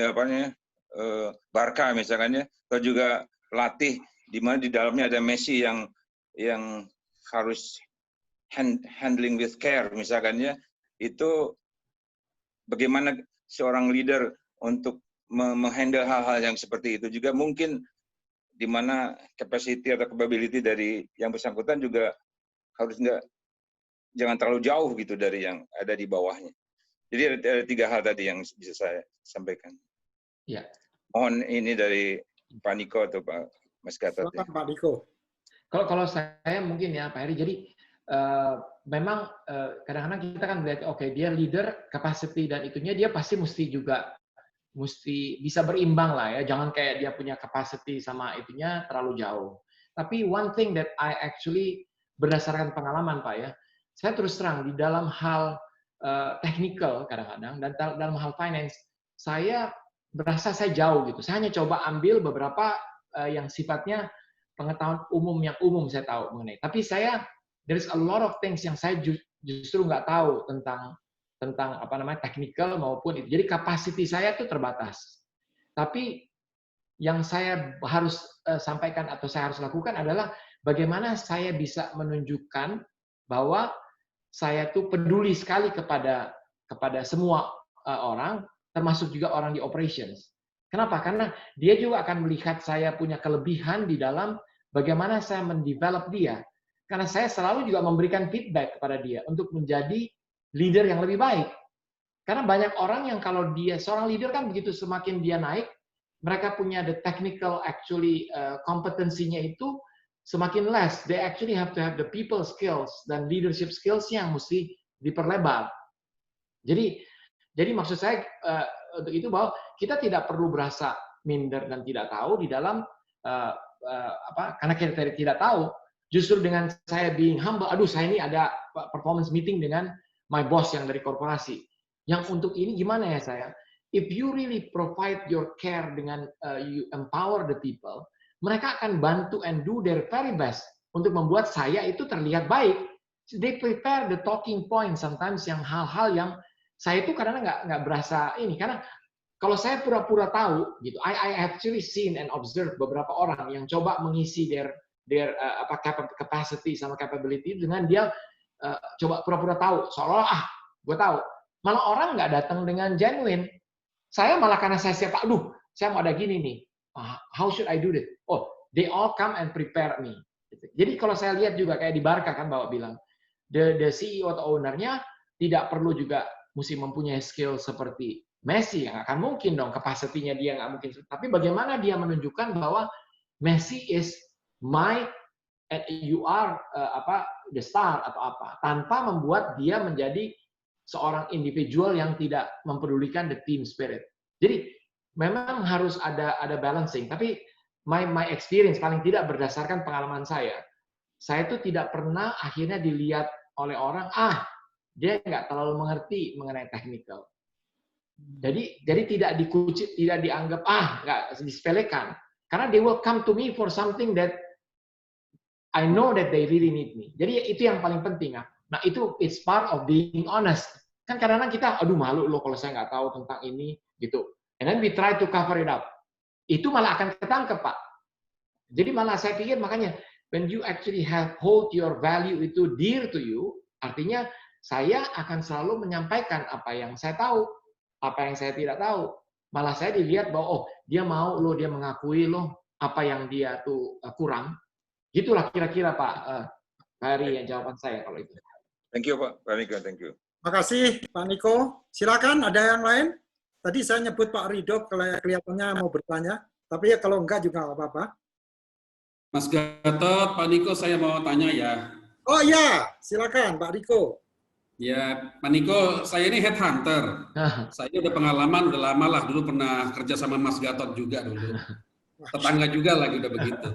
Barca misalkan ya, atau juga pelatih di mana di dalamnya ada Messi yang harus handling with care misalkan ya, itu bagaimana seorang leader untuk menghandle hal-hal yang seperti itu juga mungkin di mana capacity atau capability dari yang bersangkutan juga harus jangan terlalu jauh gitu dari yang ada di bawahnya. Jadi ada 3 hal tadi yang bisa saya sampaikan. Ya. Mohon ini dari Pak Niko atau Pak Mas Gatot. Silakan Pak Niko. Kalau saya mungkin ya Pak Heri, jadi memang kadang-kadang kita kan melihat oke, dia leader, capacity dan itunya dia pasti mesti bisa berimbang lah ya, jangan kayak dia punya capacity sama itunya terlalu jauh. Tapi one thing that I actually berdasarkan pengalaman Pak ya, saya terus terang di dalam hal technical kadang-kadang dan dalam hal finance saya berasa saya jauh gitu. Saya hanya coba ambil beberapa yang sifatnya pengetahuan umum yang umum saya tahu mengenai. Tapi there's a lot of things yang saya justru nggak tahu tentang technical maupun itu. Jadi kapasiti saya itu terbatas. Tapi yang saya harus sampaikan atau saya harus lakukan adalah bagaimana saya bisa menunjukkan bahwa saya tuh peduli sekali kepada semua orang, termasuk juga orang di operations. Kenapa? Karena dia juga akan melihat saya punya kelebihan di dalam bagaimana saya mendevelop dia. Karena saya selalu juga memberikan feedback kepada dia untuk menjadi leader yang lebih baik. Karena banyak orang yang kalau dia seorang leader kan begitu semakin dia naik, mereka punya the technical actually kompetensinya itu semakin less. They actually have to have the people skills dan leadership skills yang mesti diperlebar. Jadi maksud saya untuk itu bahwa kita tidak perlu berasa minder dan tidak tahu di dalam karena kita tidak tahu. Justru dengan saya being humble, aduh saya ini ada performance meeting dengan my boss yang dari korporasi. Yang untuk ini gimana ya saya? If you really provide your care dengan you empower the people, mereka akan bantu and do their very best untuk membuat saya itu terlihat baik. They prepare the talking point sometimes yang hal-hal yang saya itu kadang nggak berasa ini, karena kalau saya pura-pura tahu gitu, I actually seen and observed beberapa orang yang coba mengisi their capacity sama capability dengan dia coba pura-pura tahu, seolah gue tahu, malah orang nggak datang dengan genuine. Saya malah karena saya siap, aduh saya mau ada gini nih, how should I do this? Oh, they all come and prepare me. Jadi kalau saya lihat juga kayak di Barca kan Bapak bilang, the CEO atau ownernya tidak perlu juga mesti mempunyai skill seperti Messi, yang akan mungkin dong, kapasitinya dia nggak mungkin. Tapi bagaimana dia menunjukkan bahwa Messi is you are the star atau apa, tanpa membuat dia menjadi seorang individual yang tidak mempedulikan the team spirit. Jadi memang harus ada balancing. Tapi my experience paling tidak berdasarkan pengalaman saya itu tidak pernah akhirnya dilihat oleh orang, dia nggak terlalu mengerti mengenai technical. Jadi tidak dikucit, tidak dianggap nggak disepelekan, karena they will come to me for something that I know that they really need me. Jadi itu yang paling penting. Nah itu it's part of being honest. Kan kadang-kadang kita, aduh malu loh kalau saya nggak tahu tentang ini gitu. And then we try to cover it up. Itu malah akan ketangkep Pak. Jadi malah saya pikir makanya when you actually hold your value itu dear to you, artinya saya akan selalu menyampaikan apa yang saya tahu, apa yang saya tidak tahu. Malah saya dilihat bahwa dia mau loh, dia mengakui loh apa yang dia tuh kurang. Gitulah kira-kira Pak Heri yang jawaban saya kalau itu. Thank you Pak Niko, thank you. Makasih Pak Niko. Silakan ada yang lain. Tadi saya nyebut Pak Ridho kelihatannya mau bertanya, tapi ya kalau enggak juga nggak apa-apa. Mas Gatot, Pak Niko saya mau tanya ya. Oh iya, silakan Pak Niko. Ya, Pak Niko, saya ini headhunter. Saya udah pengalaman, udah lama lah, dulu pernah kerja sama Mas Gatot juga dulu. Tetangga juga lagi udah begitu.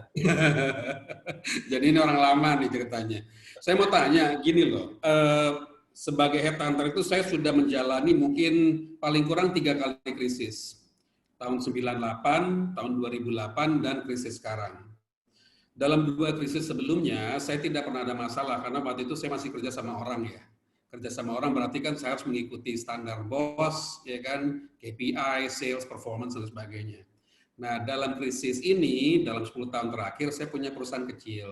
Jadi ini orang lama nih ceritanya. Saya mau tanya, gini loh, sebagai headhunter itu saya sudah menjalani mungkin paling kurang 3 kali krisis. Tahun 98, tahun 2008, dan krisis sekarang. Dalam 2 krisis sebelumnya, saya tidak pernah ada masalah, karena waktu itu saya masih kerja sama orang ya. Kerja sama orang berarti kan saya harus mengikuti standar bos, ya kan, KPI, sales, performance, dan sebagainya. Nah, dalam krisis ini, dalam 10 tahun terakhir, saya punya perusahaan kecil.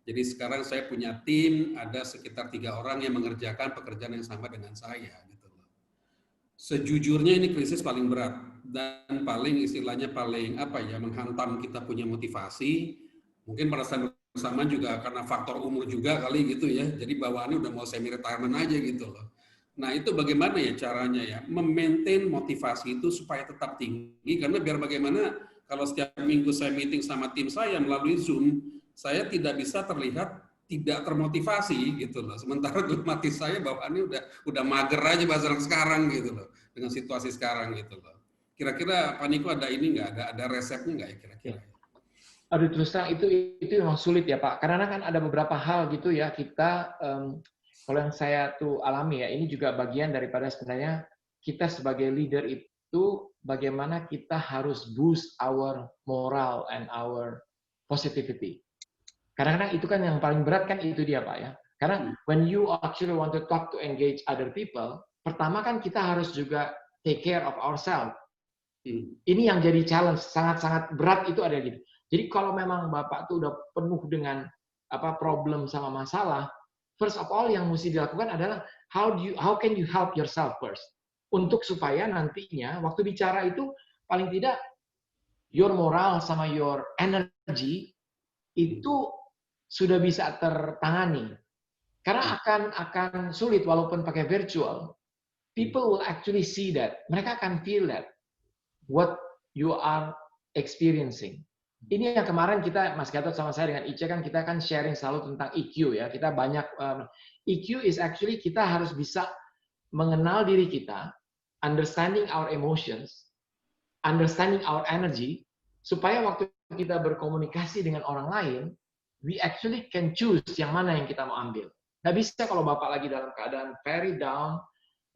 Jadi sekarang saya punya tim, ada sekitar 3 orang yang mengerjakan pekerjaan yang sama dengan saya. Gitu. Sejujurnya ini krisis paling berat, dan paling istilahnya paling menghantam kita punya motivasi. Mungkin pada saat bersamaan juga karena faktor umur juga kali gitu ya, jadi bawaannya udah mau semi retirement aja gitu loh. Nah itu bagaimana ya caranya ya, memaintain motivasi itu supaya tetap tinggi, karena biar bagaimana kalau setiap minggu saya meeting sama tim saya melalui Zoom, saya tidak bisa terlihat tidak termotivasi gitu loh. Sementara dalam hati saya bawaannya udah mager aja bahasa sekarang gitu loh, dengan situasi sekarang gitu loh. Kira-kira Pak Niko ada ini nggak, ada resepnya nggak ya kira-kira? Aduh terus terang itu memang sulit ya Pak, karena kan ada beberapa hal gitu ya kita kalau yang saya tuh alami ya, ini juga bagian daripada sebenarnya kita sebagai leader itu bagaimana kita harus boost our moral and our positivity. Kadang-kadang itu kan yang paling berat kan itu dia Pak ya. Karena when you actually want to talk to engage other people, pertama kan kita harus juga take care of ourselves. Ini yang jadi challenge sangat-sangat berat itu ada gitu. Jadi kalau memang Bapak tuh udah penuh dengan problem sama masalah, first of all yang mesti dilakukan adalah how can you help yourself first, untuk supaya nantinya waktu bicara itu paling tidak your moral sama your energy itu sudah bisa tertangani. Karena akan sulit walaupun pakai virtual, people will actually see that, mereka akan feel that what you are experiencing. Ini yang kemarin kita, Mas Gatot sama saya dengan Ice kan kita kan sharing selalu tentang EQ ya. Kita banyak EQ is actually kita harus bisa mengenal diri kita, understanding our emotions, understanding our energy, supaya waktu kita berkomunikasi dengan orang lain, we actually can choose yang mana yang kita mau ambil. Nggak bisa kalau Bapak lagi dalam keadaan very down,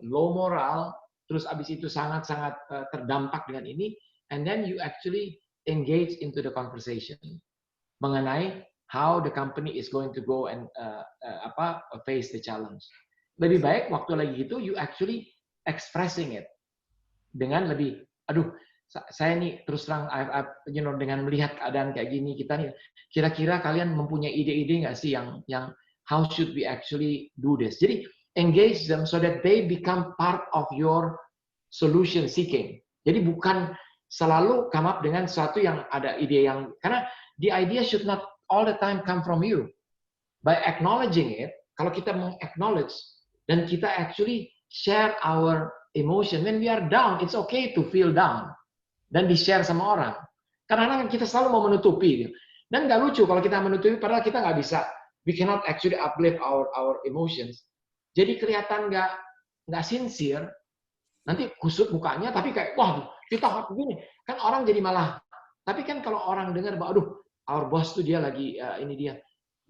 low moral, terus abis itu sangat-sangat terdampak dengan ini, and then you actually engage into the conversation mengenai how the company is going to go and face the challenge. Lebih baik waktu lagi gitu, you actually expressing it dengan lebih, aduh, saya nih terus terang, dengan melihat keadaan kayak gini, kita nih, kira-kira kalian mempunyai ide-ide nggak sih yang how should we actually do this? Jadi engage them so that they become part of your solution seeking. Jadi bukan selalu come up dengan sesuatu yang ada ide yang, karena the idea should not all the time come from you. By acknowledging it, kalau kita meng-acknowledge dan kita actually share our emotion. When we are down, it's okay to feel down. Dan di-share sama orang. Karena kita selalu mau menutupi. Dan nggak lucu kalau kita menutupi, padahal kita nggak bisa. We cannot actually uplift our emotions. Jadi kelihatan nggak sincere. Nanti kusut mukanya, tapi kayak, wah, kita harus begini. Kan orang jadi malah. Tapi kan kalau orang dengar, aduh, our boss tuh dia lagi, ini dia.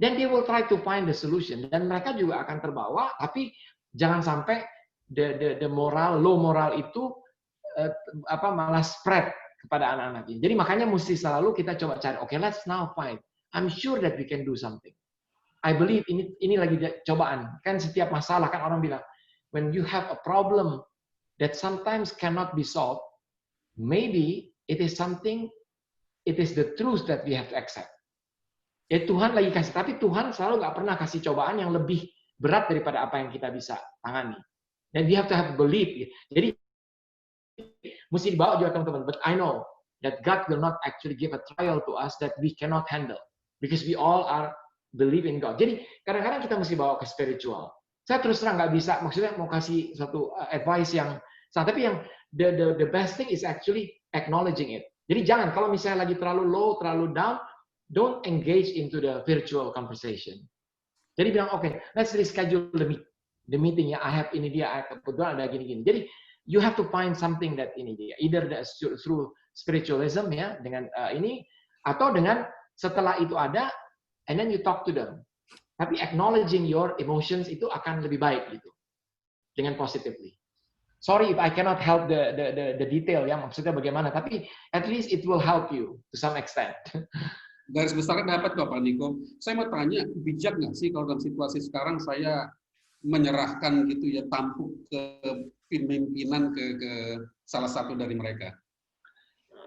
Then they will try to find the solution. Dan mereka juga akan terbawa, tapi jangan sampai the low moral itu malah spread kepada anak-anaknya. Jadi makanya mesti selalu kita coba cari, okay, let's now find. I'm sure that we can do something. I believe ini lagi cobaan. Kan setiap masalah kan orang bilang, when you have a problem that sometimes cannot be solved, maybe it is the truth that we have to accept. Ya Tuhan lagi kasih, tapi Tuhan selalu nggak pernah kasih cobaan yang lebih berat daripada apa yang kita bisa tangani. Dan we have to have belief. Jadi mesti dibawa juga teman-teman. But I know that God will not actually give a trial to us that we cannot handle. Because we all are believe in God. Jadi kadang-kadang kita mesti bawa ke spiritual. Saya terus terang nggak bisa, maksudnya mau kasih satu advice yang salah. Tapi yang the best thing is actually acknowledging it. Jadi jangan, kalau misalnya lagi terlalu low, terlalu down, don't engage into the virtual conversation. Jadi bilang, okay, let's reschedule the meeting ya. I have ini dia, kebetulan ada gini-gini. Jadi you have to find something that ini dia, either through spiritualism ya, dengan ini, atau dengan setelah itu ada, and then you talk to them. Tapi acknowledging your emotions itu akan lebih baik gitu, dengan positively. Sorry if I cannot help the detail ya, maksudnya bagaimana, tapi at least it will help you to some extent. Garis besarnya dapat kok Pak Niko. Saya mau tanya, bijak nggak sih kalau dalam situasi sekarang saya menyerahkan gitu ya, tampuk ke pimpinan ke salah satu dari mereka?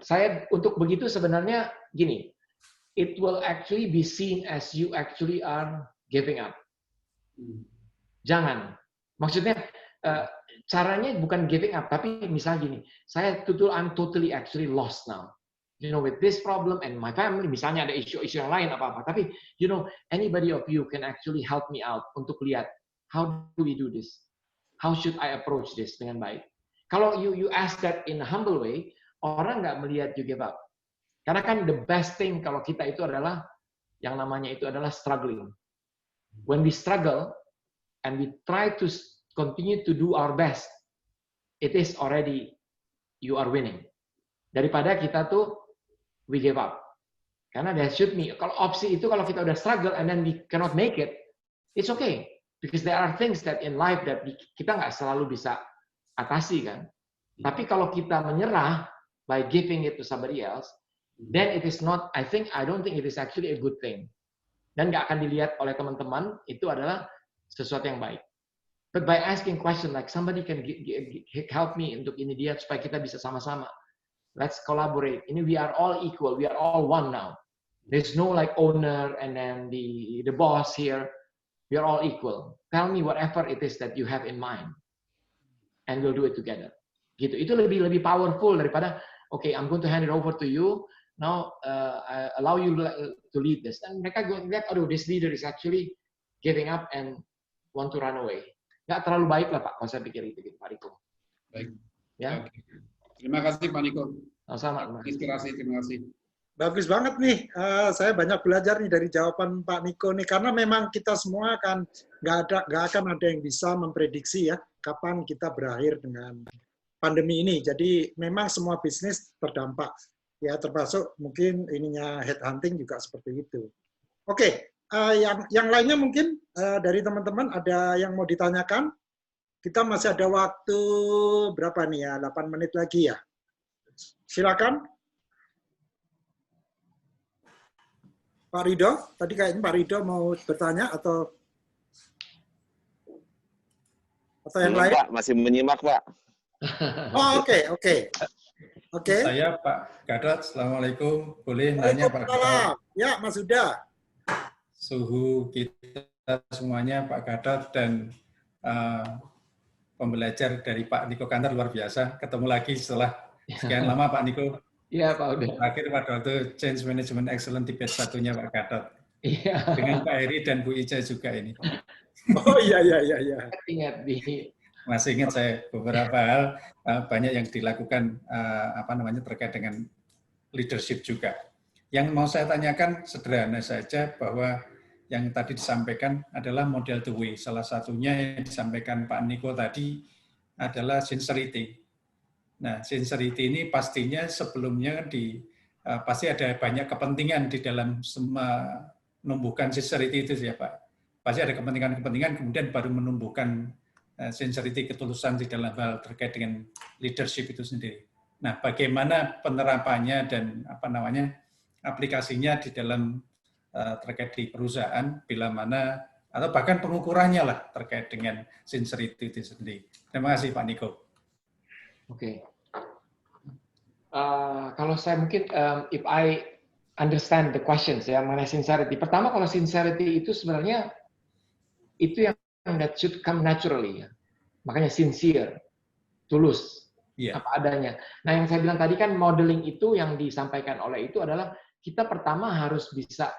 Saya untuk begitu sebenarnya gini, it will actually be seen as you actually are giving up. Jangan. Maksudnya caranya bukan giving up, tapi misalnya gini, I'm totally actually lost now. You know, with this problem and my family, misalnya ada isu-isu yang lain apa-apa, tapi you know, anybody of you can actually help me out untuk lihat how do we do this? How should I approach this dengan baik? Kalau you ask that in a humble way, orang nggak melihat you give up. Karena kan the best thing kalau kita itu adalah yang namanya itu adalah struggling. When we struggle and we try to continue to do our best, it is already you are winning. Daripada kita tuh we give up. Karena there should be, kalau opsi itu kalau kita udah struggle and then we cannot make it, it's okay. Because there are things that in life that kita nggak selalu bisa atasi kan. Tapi kalau kita menyerah by giving it to somebody else, then it is not, I don't think it is actually a good thing. Dan nggak akan dilihat oleh teman-teman, itu adalah sesuatu yang baik. But by asking question like somebody can help me untuk ini dia supaya kita bisa sama-sama. Let's collaborate. Ini we are all equal. We are all one now. There's no like owner and then the boss here. We are all equal. Tell me whatever it is that you have in mind, and we'll do it together. Gitu. Itu lebih powerful daripada okay, I'm going to hand it over to you. Now I allow you to lead this. Dan mereka lihat, aduh, this leader is actually giving up and want to run away. Nggak terlalu baik lah Pak, kalau saya pikir itu, Pak Niko. Baik. Ya. Okay. Terima kasih Pak Niko. Sama-sama. Inspirasi, terima kasih. Bagus banget nih, saya banyak belajar nih dari jawaban Pak Niko nih, karena memang kita semua kan nggak akan ada yang bisa memprediksi ya kapan kita berakhir dengan pandemi ini. Jadi memang semua bisnis terdampak, ya termasuk mungkin ininya headhunting juga seperti itu. Oke, yang lainnya mungkin dari teman-teman ada yang mau ditanyakan? Kita masih ada waktu berapa nih ya? 8 menit lagi ya. Silakan. Pak Rido, tadi kayaknya Pak Rido mau bertanya atau yang lain? Pak, masih menyimak, Pak. Oh, oke. Saya Pak Gatot, Assalamualaikum. Boleh nanya Pak Gatot? Ya, Mas Huda. Suhu kita semuanya Pak Gatot dan pembelajar dari Pak Niko Kanter luar biasa. Ketemu lagi setelah sekian lama Pak Niko. Iya Pak Huda. Terakhir pada waktu Change Management Excellence di batch satunya Pak Gatot. Iya. Dengan Pak Heri dan Bu Ica juga ini. Oh iya. Ingat di masih ingat saya beberapa hal banyak yang dilakukan terkait dengan leadership juga. Yang mau saya tanyakan sederhana saja bahwa yang tadi disampaikan adalah model the way. Salah satunya yang disampaikan Pak Niko tadi adalah sincerity. Nah, sincerity ini pastinya sebelumnya pasti ada banyak kepentingan di dalam menumbuhkan sincerity itu ya Pak. Pasti ada kepentingan-kepentingan kemudian baru menumbuhkan sincerity, ketulusan di dalam hal terkait dengan leadership itu sendiri. Nah, bagaimana penerapannya dan aplikasinya di dalam terkait di perusahaan bila mana atau bahkan pengukurannya lah terkait dengan sincerity itu sendiri. Terima kasih Pak Niko. Oke. Kalau saya mungkin, if I understand the questions ya mengenai sincerity. Pertama, kalau sincerity itu sebenarnya itu yang that should come naturally ya. Makanya sincere, tulus, apa adanya. Nah, yang saya bilang tadi kan modeling itu yang disampaikan oleh itu adalah kita pertama harus bisa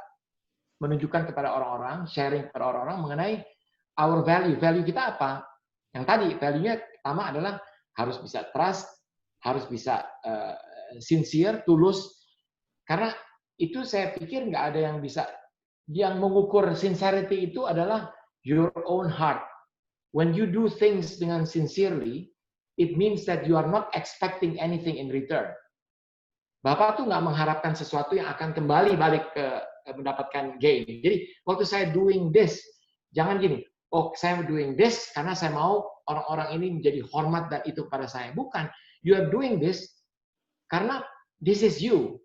menunjukkan kepada orang-orang, sharing kepada orang-orang mengenai our value. Value kita apa? Yang tadi, value-nya pertama adalah harus bisa trust, harus bisa sincere, tulus. Karena itu saya pikir nggak ada yang bisa, yang mengukur sincerity itu adalah your own heart. When you do things dengan sincerely, it means that you are not expecting anything in return. Bapak tuh nggak mengharapkan sesuatu yang akan kembali balik ke mendapatkan gain. Jadi waktu saya doing this, jangan gini, oh saya doing this karena saya mau orang-orang ini menjadi hormat dan itu kepada saya. Bukan, you are doing this karena this is you,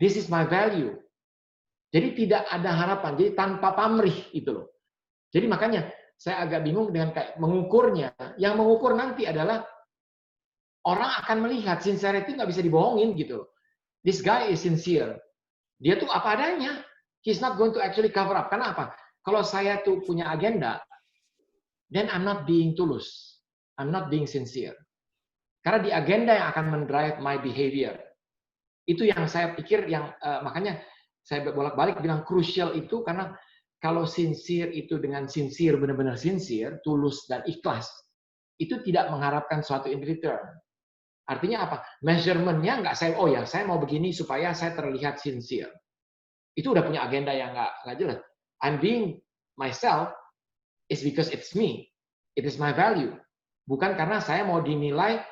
this is my value. Jadi tidak ada harapan, jadi tanpa pamrih itu loh. Jadi makanya saya agak bingung dengan kayak mengukurnya. Yang mengukur nanti adalah orang akan melihat sincerity nggak bisa dibohongin gitu. This guy is sincere. Dia tuh apa adanya. He's not going to actually cover up. Karena apa? Kalau saya tuh punya agenda, then I'm not being tulus. I'm not being sincere. Karena di agenda yang akan mendrive my behavior. Itu yang saya pikir yang makanya saya bolak-balik bilang crucial itu karena kalau sincere itu dengan sincere, benar-benar sincere, tulus dan ikhlas, itu tidak mengharapkan suatu in return. Artinya apa? Measurement-nya nggak saya, oh ya saya mau begini supaya saya terlihat sincere. Itu udah punya agenda yang nggak jelas. I'm being myself is because it's me. It is my value. Bukan karena saya mau dinilai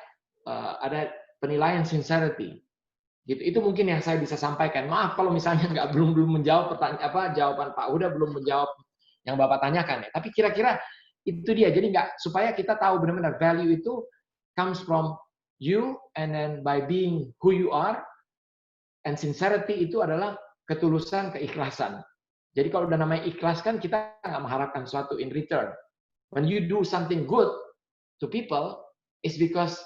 ada penilaian sincerity. Gitu. Itu mungkin yang saya bisa sampaikan. Maaf kalau misalnya belum menjawab pertanyaan jawaban Pak Huda belum menjawab yang Bapak tanyakan ya. Tapi kira-kira itu dia. Jadi supaya kita tahu benar-benar value itu comes from you and then by being who you are and sincerity itu adalah ketulusan, keikhlasan. Jadi kalau udah namanya ikhlas kan kita nggak mengharapkan sesuatu in return. When you do something good to people, it's because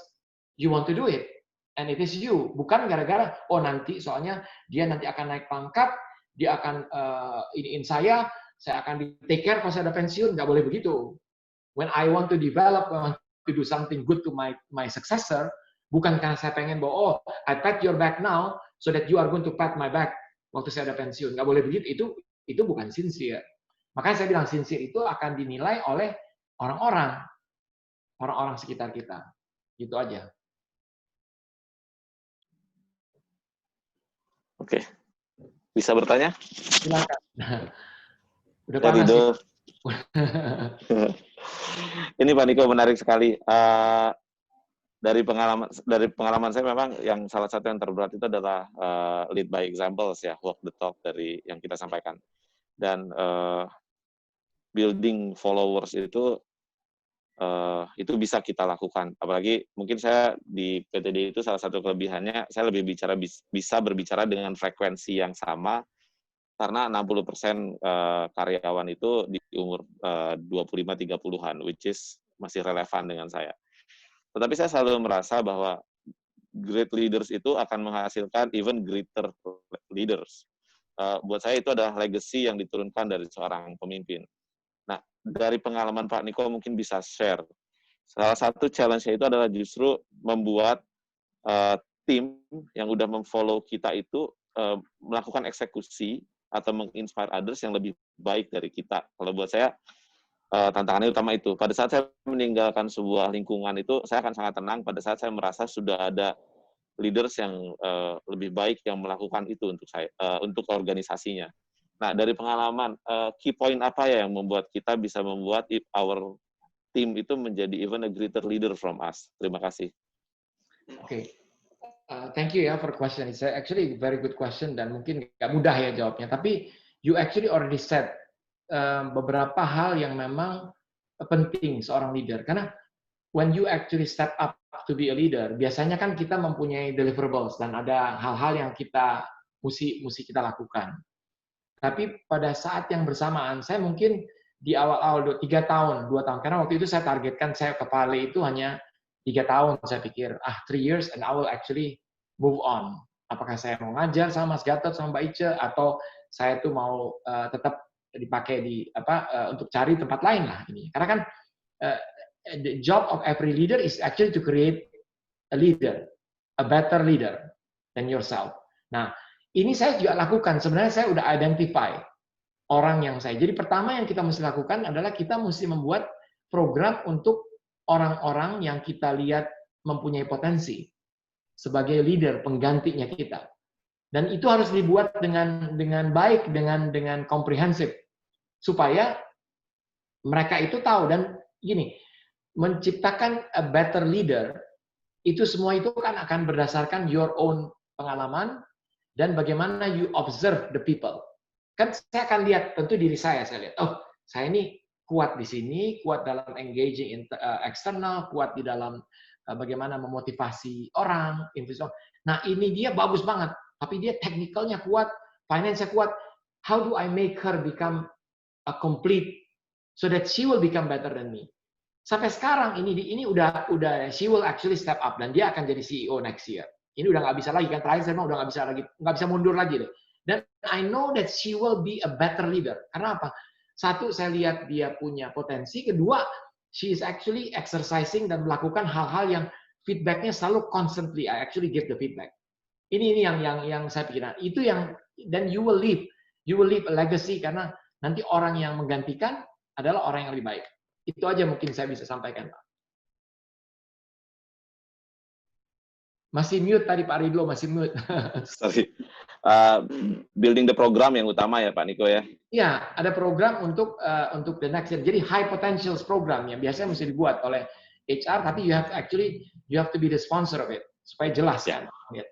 you want to do it. And it is you. Bukan gara-gara, oh nanti soalnya dia nanti akan naik pangkat, dia akan iniin saya akan di take care pas ada pensiun. Nggak boleh begitu. When I want to develop, I want to do something good to my successor, bukan karena saya pengen bahwa, oh, I pat your back now, so that you are going to pat my back waktu saya ada pensiun. Nggak boleh begitu. Itu bukan sincere. Makanya saya bilang sincere itu akan dinilai oleh orang-orang sekitar kita. Gitu aja. Oke. Bisa bertanya? Silakan. Udah panas. Ini Pak Niko menarik sekali. Dari pengalaman saya memang yang salah satu yang terberat itu adalah lead by examples ya, walk the talk dari yang kita sampaikan. dan building followers itu bisa kita lakukan. Apalagi mungkin saya di PTD itu salah satu kelebihannya, saya lebih bisa berbicara dengan frekuensi yang sama, karena 60% karyawan itu di umur 25-30-an, which is masih relevan dengan saya. Tetapi saya selalu merasa bahwa great leaders itu akan menghasilkan even greater leaders. Buat saya itu adalah legacy yang diturunkan dari seorang pemimpin. Nah, dari pengalaman Pak Niko mungkin bisa share. Salah satu challenge-nya itu adalah justru membuat tim yang udah memfollow kita itu melakukan eksekusi atau menginspire others yang lebih baik dari kita. Kalau buat saya, tantangannya utama itu. Pada saat saya meninggalkan sebuah lingkungan itu, saya akan sangat tenang pada saat saya merasa sudah ada leaders yang lebih baik yang melakukan itu untuk saya, untuk organisasinya. Nah, dari pengalaman, key point apa ya yang membuat kita bisa membuat our team itu menjadi even a greater leader from us? Terima kasih. Oke. Thank you ya for question. It's actually a very good question dan mungkin nggak mudah ya jawabnya. Tapi you actually already said beberapa hal yang memang penting seorang leader. Karena when you actually step up to be a leader, biasanya kan kita mempunyai deliverables dan ada hal-hal yang kita mesti kita lakukan. Tapi pada saat yang bersamaan, saya mungkin di awal-awal 3 tahun, 2 tahun, karena waktu itu saya targetkan saya ke Pale itu hanya 3 tahun, saya pikir, 3 years and I will actually move on. Apakah saya mau ngajar sama Mas Gatot, sama Mbak Ice, atau saya tuh mau tetap dipakai untuk cari tempat lain lah ini. Karena kan the job of every leader is actually to create a leader, a better leader than yourself. Nah, ini saya juga lakukan. Sebenarnya saya udah identify orang yang saya. Jadi pertama yang kita mesti lakukan adalah kita mesti membuat program untuk orang-orang yang kita lihat mempunyai potensi sebagai leader penggantinya kita. Dan itu harus dibuat dengan baik, dengan komprehensif supaya mereka itu tahu. Dan gini, menciptakan a better leader itu semua itu kan akan berdasarkan your own pengalaman dan bagaimana you observe the people. Kan saya akan lihat tentu diri saya lihat, oh saya ini kuat di sini, kuat dalam engaging eksternal, kuat di dalam bagaimana memotivasi orang, investor. Nah ini dia bagus banget, tapi dia technicalnya kuat, finance-nya kuat. How do I make her become a complete so that she will become better than me? Sampai sekarang ini udah she will actually step up dan dia akan jadi CEO next year. Ini udah nggak bisa lagi kan, terakhir saya udah nggak bisa mundur lagi deh. Dan I know that she will be a better leader. Karena apa? Satu, saya lihat dia punya potensi. Kedua, she is actually exercising dan melakukan hal-hal yang feedbacknya selalu constantly. I actually give the feedback. Ini yang saya pikirkan. Itu yang dan you will leave a legacy karena nanti orang yang menggantikan adalah orang yang lebih baik. Itu aja mungkin saya bisa sampaikan, Pak. Masih mute tadi Pak Ridlo, masih mute. Sorry. Building the program yang utama ya Pak Niko ya? Iya, ada program untuk the next year. Jadi high potentials program yang biasanya mesti dibuat oleh HR, tapi you have to be the sponsor of it supaya jelas ya. Oke.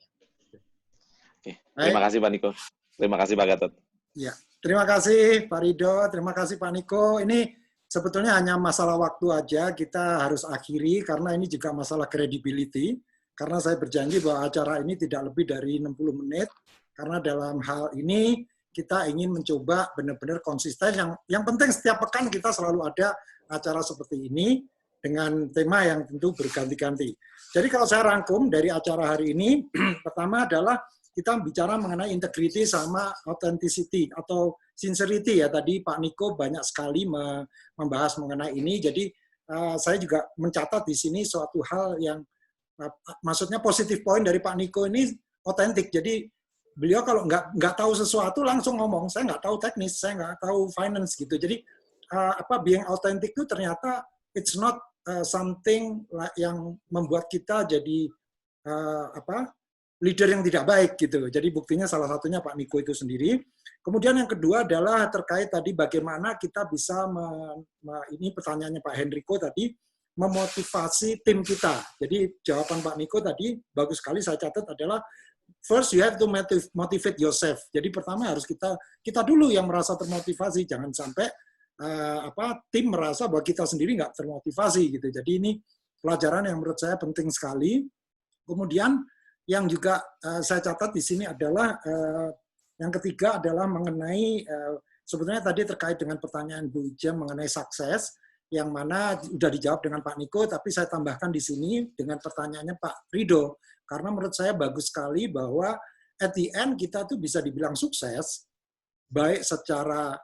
Terima kasih Pak Niko. Terima kasih Pak Gatot. Ya, terima kasih Pak Ridho, terima kasih Pak Niko. Ini sebetulnya hanya masalah waktu aja, kita harus akhiri karena ini juga masalah credibility. Karena saya berjanji bahwa acara ini tidak lebih dari 60 menit. Karena dalam hal ini kita ingin mencoba benar-benar konsisten. Yang penting setiap pekan kita selalu ada acara seperti ini dengan tema yang tentu berganti-ganti. Jadi kalau saya rangkum dari acara hari ini, pertama adalah kita bicara mengenai integrity sama authenticity atau sincerity ya. Tadi Pak Niko banyak sekali membahas mengenai ini. Jadi saya juga mencatat di sini suatu hal yang maksudnya positif point dari Pak Niko ini otentik. Jadi beliau kalau nggak tahu sesuatu langsung ngomong, saya nggak tahu teknis, saya nggak tahu finance gitu. Jadi being authentic itu ternyata it's not something yang membuat kita jadi leader yang tidak baik gitu. Jadi buktinya salah satunya Pak Niko itu sendiri. Kemudian yang kedua adalah terkait tadi bagaimana kita bisa ini pertanyaannya Pak Henrico tadi, memotivasi tim kita. Jadi jawaban Pak Niko tadi bagus sekali saya catat adalah first you have to motivate yourself. Jadi pertama harus kita dulu yang merasa termotivasi, jangan sampai tim merasa bahwa kita sendiri nggak termotivasi gitu. Jadi ini pelajaran yang menurut saya penting sekali. Kemudian yang juga saya catat di sini adalah yang ketiga adalah mengenai sebetulnya tadi terkait dengan pertanyaan Bu Ijam mengenai sukses, yang mana sudah dijawab dengan Pak Niko, tapi saya tambahkan di sini dengan pertanyaannya Pak Rido, karena menurut saya bagus sekali bahwa at the end kita tuh bisa dibilang sukses, baik secara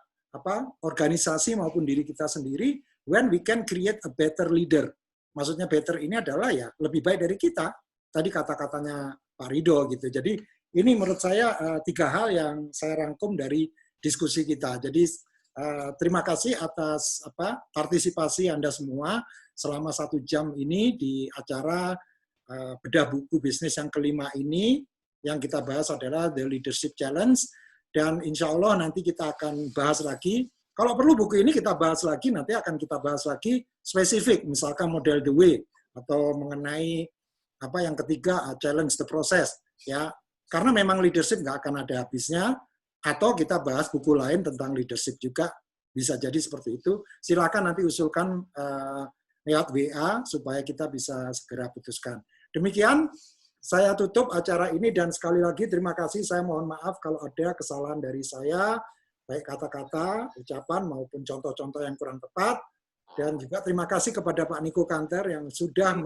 organisasi maupun diri kita sendiri, when we can create a better leader. Maksudnya better ini adalah ya lebih baik dari kita. Tadi kata-katanya Pak Rido gitu. Jadi ini menurut saya 3 hal yang saya rangkum dari diskusi kita. Jadi terima kasih atas partisipasi Anda semua selama 1 jam ini di acara bedah buku bisnis yang kelima ini. Yang kita bahas adalah The Leadership Challenge, dan insya Allah nanti kita akan bahas lagi. Kalau perlu buku ini kita bahas lagi, nanti akan kita bahas lagi spesifik, misalkan model The Way, atau mengenai yang ketiga, challenge the process. Ya, karena memang leadership nggak akan ada habisnya, atau kita bahas buku lain tentang leadership juga, bisa jadi seperti itu. Silakan nanti usulkan lewat WA supaya kita bisa segera putuskan. Demikian, saya tutup acara ini, dan sekali lagi terima kasih. Saya mohon maaf kalau ada kesalahan dari saya, baik kata-kata, ucapan, maupun contoh-contoh yang kurang tepat. Dan juga terima kasih kepada Pak Niko Kanter yang sudah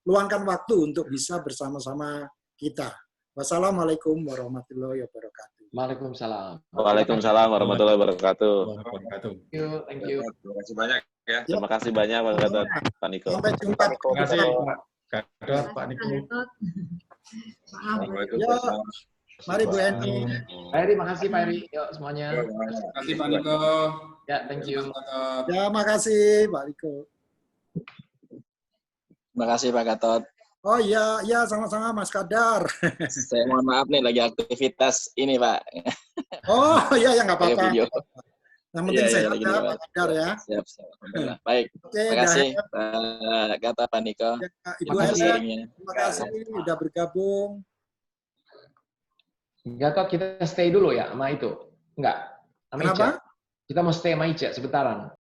meluangkan waktu untuk bisa bersama-sama kita. Wassalamualaikum warahmatullahi wabarakatuh. Waalaikumsalam. Waalaikumsalam warahmatullahi wabarakatuh. Thank you. Terima kasih banyak ya. Terima kasih banyak Pak Gatot, Pak Niko. Sampai jumpa. Terima kasih Pak Gatot, Pak Niko. Ya, mari Bu Eni. Pak Eri, makasih Pak Eri. Yuk semuanya. Terima kasih Pak Niko. Ya, thank you. Ya, makasih Pak Niko. Terima kasih Pak Gatot. Oh iya, ya sama-sama Mas Kadar. Saya mohon maaf nih lagi aktivitas ini Pak. Oh iya, ya nggak apa-apa. Video. Yang penting Iya, sehat lagi ya di- Pak Kadar ya. Siap, siap. Alhamdulillah. Baik. Oke, Terima kasih Pak Gatot, Pak Niko. Ya, Ibu Terima kasih. Ella, Sharingnya. terima kasih sudah bergabung. Gatot, kita stay dulu ya sama itu? Enggak. Sama Kenapa? Ica. Kita mau stay sama Ica sebentaran.